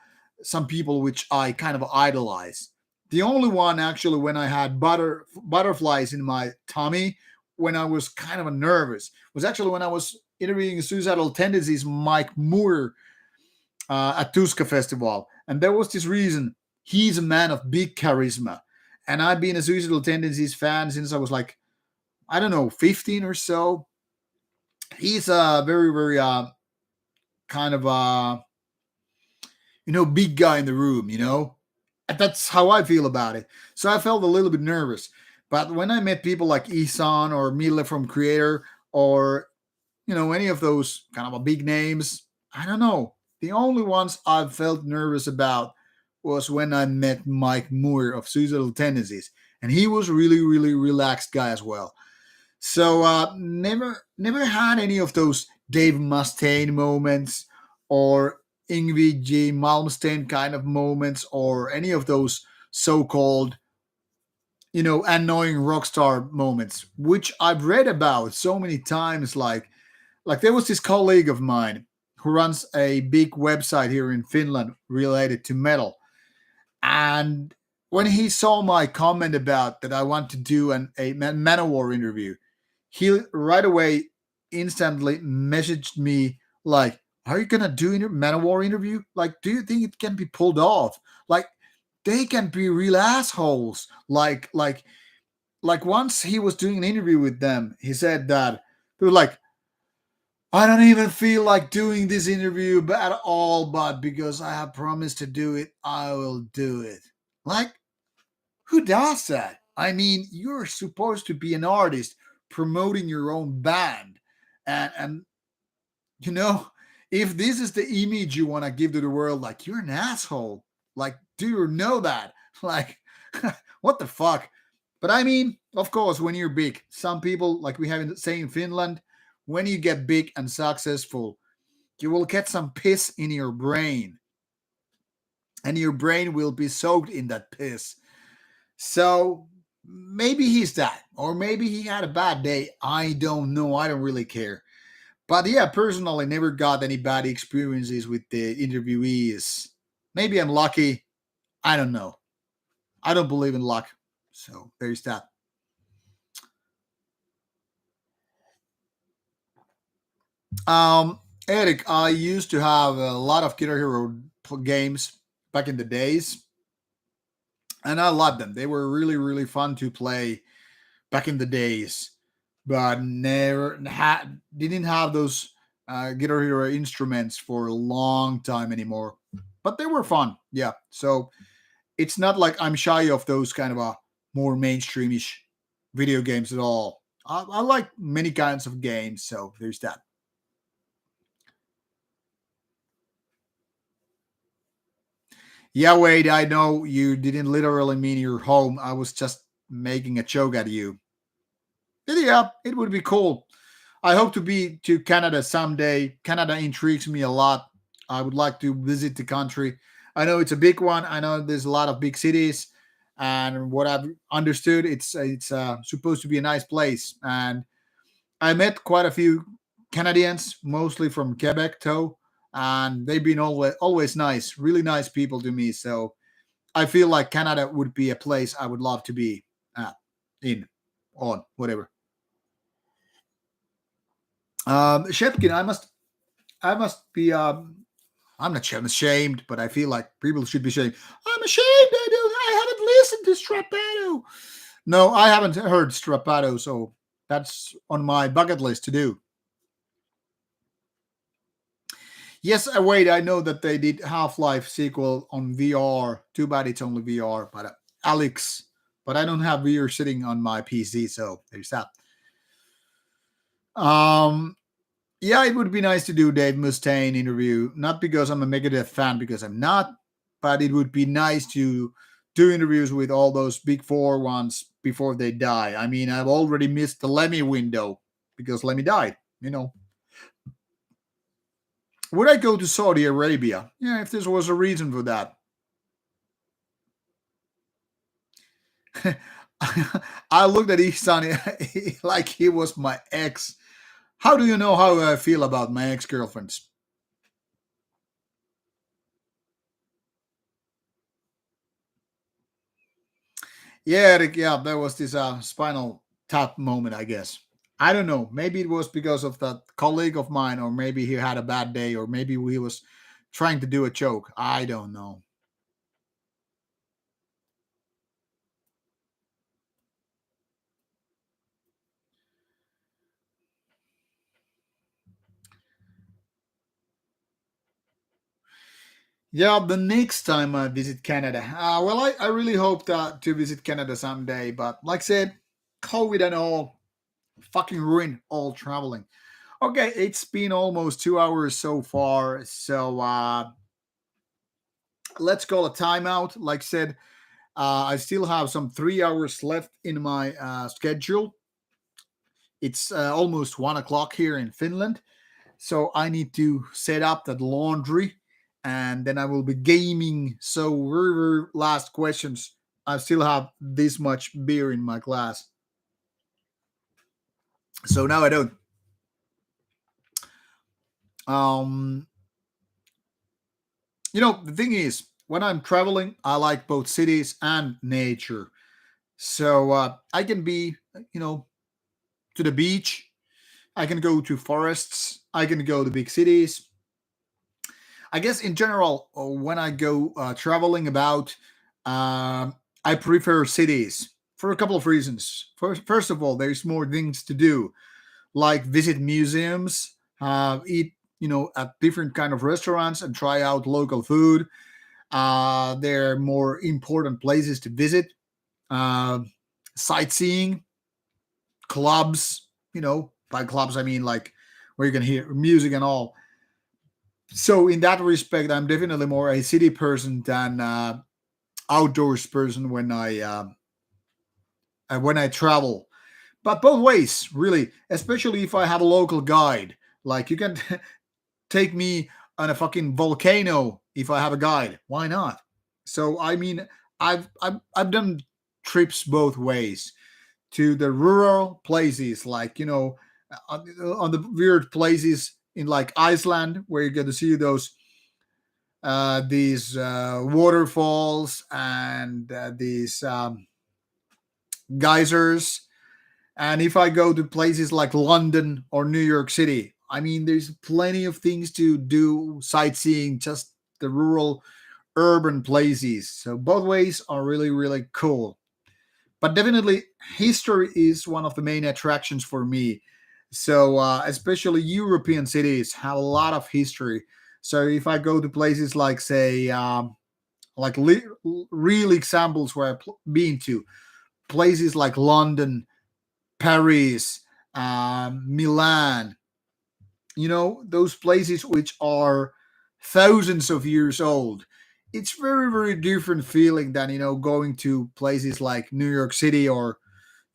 some people which I kind of idolize. The only one actually when I had butterflies in my tummy when I was kind of nervous was actually when I was interviewing Suicidal Tendencies Mike Moore at Tuska Festival, and there was this reason he's a man of big charisma, and I've been a Suicidal Tendencies fan since I was like I don't know 15 or so. He's a very kind of big guy in the room. And that's how I feel about it. So I felt a little bit nervous. But when I met people like Isan or Mille from Creator or any of those kind of a big names, I don't know. The only ones I felt nervous about was when I met Mike Moore of Suicidal Tendencies, and he was really relaxed guy as well. So never had any of those Dave Mustaine moments or Ingrid J. Malmsteen kind of moments or any of those so-called annoying rock star moments, which I've read about so many times. Like there was this colleague of mine who runs a big website here in Finland related to metal, and when he saw my comment about that I want to do a Manowar interview, he right away instantly messaged me like, "Are you gonna do a Manowar interview? Like, do you think it can be pulled off? Like, they can be real assholes. Like once he was doing an interview with them, he said that they were like, I don't even feel like doing this interview at all, but because I have promised to do it, I will do it. Like, who does that? I mean, you're supposed to be an artist promoting your own band. And you know, if this is the image you want to give to the world, like you're an asshole. Like, do you know that? Like, what the fuck? But I mean, of course, when you're big, some people, like we have say in Finland, when you get big and successful, you will get some piss in your brain, and your brain will be soaked in that piss. So maybe he's that, or maybe he had a bad day. I don't know. I don't really care. But yeah, personally, never got any bad experiences with the interviewees. Maybe I'm lucky. I don't know. I don't believe in luck. So there's that. Eric, I used to have a lot of Guitar Hero games back in the days, and I loved them. They were really fun to play back in the days, but didn't have those Guitar Hero instruments for a long time anymore. But they were fun, yeah. So it's not like I'm shy of those kind of a more mainstreamish video games at all. I like many kinds of games, so there's that. Yeah, Wade, I know you didn't literally mean your home. I was just making a joke at you. Yeah, it would be cool. I hope to be to Canada someday. Canada intrigues me a lot. I would like to visit the country. I know it's a big one. I know there's a lot of big cities, and what I've understood, it's supposed to be a nice place. And I met quite a few Canadians, mostly from Quebec, though. and they've been always nice, really nice people to me. So I feel like Canada would be a place I would love to be at, in, on, whatever. Shepkin, I must be. I'm not sure I'm ashamed, but I feel like people should be ashamed. I'm ashamed. I haven't listened to Strapato. No, I haven't heard Strapato, so that's on my bucket list to do. Yes, wait. I know that they did Half Life sequel on VR. Too bad it's only VR, but Alex. But I don't have VR sitting on my PC, so there's that. Um, yeah, it would be nice to do Dave Mustaine interview. Not because I'm a Megadeth fan, because I'm not, but it would be nice to do interviews with all those big four ones before they die. I mean, I've already missed the Lemmy window because Lemmy died. You know, would I go to Saudi Arabia? Yeah, if there was a reason for that. I looked at Ihsan like he was my ex. How do you know how I feel about my ex girlfriends? Yeah, Eric, yeah, there was this spinal tap moment, I guess. I don't know. Maybe it was because of that colleague of mine, or maybe he had a bad day, or maybe he was trying to do a joke. I don't know. Yeah, the next time I visit Canada, well, I really hope that to visit Canada someday. But like I said, COVID and all fucking ruined all traveling. Okay, it's been almost 2 hours so far, so let's call a timeout. Like I said, I still have some 3 hours left in my schedule. It's almost 1 o'clock here in Finland. So I need to set up that laundry and then I will be gaming. So, very, very last questions. I still have this much beer in my glass. So now I don't. Um, the thing is, when I'm traveling, I like both cities and nature. So I can be, you know, to the beach. I can go to forests. I can go to big cities. I guess in general, when I go traveling about, I prefer cities for a couple of reasons. First of all, there's more things to do, like visit museums, eat, at different kind of restaurants and try out local food. There are more important places to visit, uh, sightseeing, clubs. By clubs I mean like where you can hear music and all. So in that respect, I'm definitely more a city person than outdoors person when I travel. But both ways, really, especially if I have a local guide. Like you can take me on a fucking volcano if I have a guide. Why not? So I mean, I've done trips both ways to the rural places, like on the weird places in like Iceland, where you get to see these waterfalls and these geysers. And if I go to places like London or New York City, I mean, there's plenty of things to do, sightseeing, just the rural, urban places. So both ways are really, really cool. But definitely, history is one of the main attractions for me. So, especially European cities have a lot of history. So, if I go to places like, say, like real examples where I've been to, places like London, Paris, Milan, those places which are thousands of years old. It's very, very different feeling than, going to places like New York City or,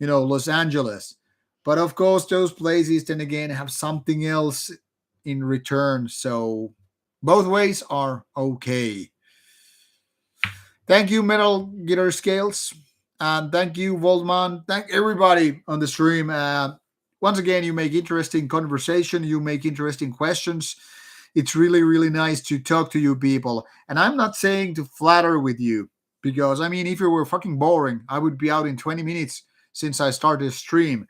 Los Angeles. But of course, those places then again have something else in return. So both ways are okay. Thank you, Metal Guitar Scales. And thank you, Waldman. Thank everybody on the stream. Once again, you make interesting conversation. You make interesting questions. It's really, really nice to talk to you people. And I'm not saying to flatter with you, because I mean, if you were fucking boring, I would be out in 20 minutes since I started the stream.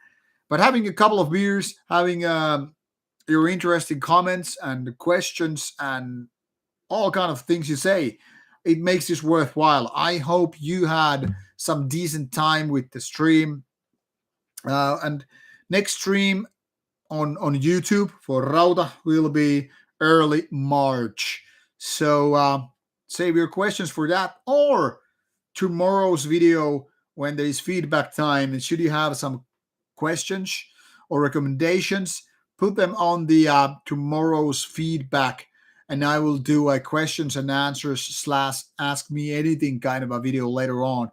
But having a couple of beers, having your interesting comments and questions and all kind of things you say, it makes this worthwhile. I hope you had some decent time with the stream. And next stream on YouTube for Rauta will be early March. So save your questions for that, or tomorrow's video when there is feedback time. And should you have some questions or recommendations, put them on the tomorrow's feedback, and I will do a questions and answers slash ask me anything kind of a video later on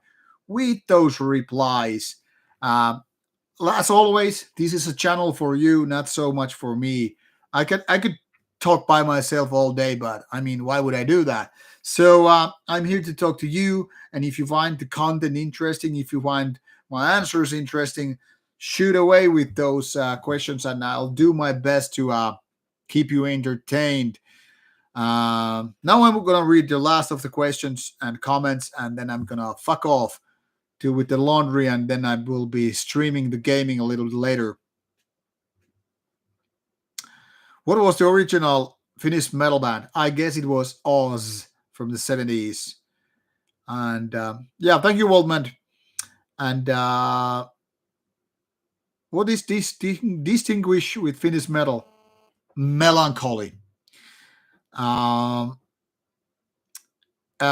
with those replies. Um, as always, this is a channel for you, not so much for me. I could talk by myself all day, but I mean, why would I do that? So I'm here to talk to you, and if you find the content interesting, if you find my answers interesting, shoot away with those questions, and I'll do my best to keep you entertained. Now I'm gonna read the last of the questions and comments, and then I'm gonna fuck off to with the laundry, and then I will be streaming the gaming a little later. What was the original Finnish metal band? I guess it was Oz from the 70s. And yeah, thank you, Waldman. And what is this distinguish with Finnish metal? Melancholy. Um,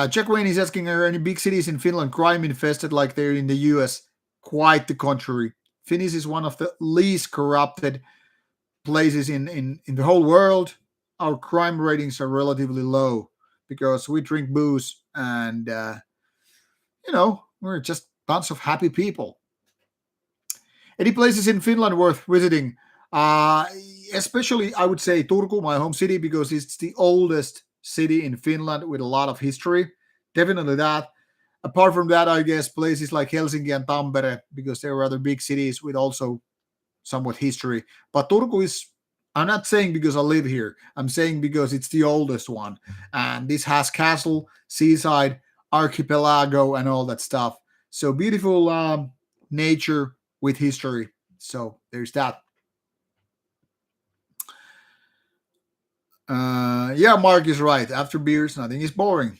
Jack Wayne is asking, are any big cities in Finland crime infested like they're in the US? Quite the contrary. Finnish is one of the least corrupted places in the whole world. Our crime ratings are relatively low because we drink booze, and we're just a bunch of happy people. Any places in Finland worth visiting? Uh, Especially, I would say Turku, my home city, because it's the oldest city in Finland with a lot of history. Definitely that. Apart from that, I guess places like Helsinki and Tampere, because they're rather big cities with also somewhat history. But Turku is, I'm not saying because I live here, I'm saying because it's the oldest one. And this has castle, seaside, archipelago, and all that stuff. So beautiful nature with history. So there's that. Yeah, Mark is right. After beers, nothing is boring.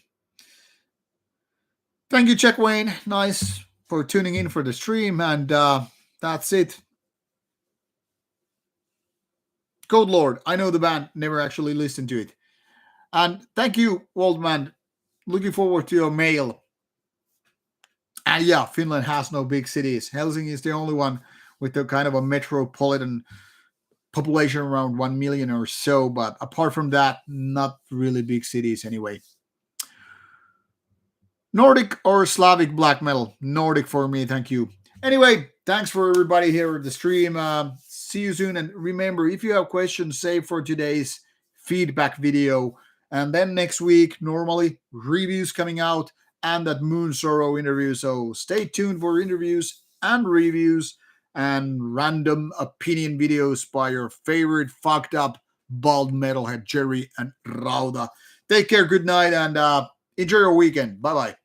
Thank you, Check Wayne. Nice for tuning in for the stream. And that's it. Code Lord. I know the band, never actually listened to it. And thank you, Waldman. Looking forward to your mail. And yeah, Finland has no big cities. Helsinki is the only one with the kind of a metropolitan population around 1 million or so. But apart from that, not really big cities anyway. Nordic or Slavic black metal? Nordic for me, thank you. Anyway, thanks for everybody here at the stream. See you soon. And remember, if you have questions, save for today's feedback video. And then next week, normally reviews coming out and that Moon Sorrow interview. So stay tuned for interviews and reviews and random opinion videos by your favorite fucked up bald metalhead Jerry and Rauta. Take care, good night, and enjoy your weekend. Bye bye.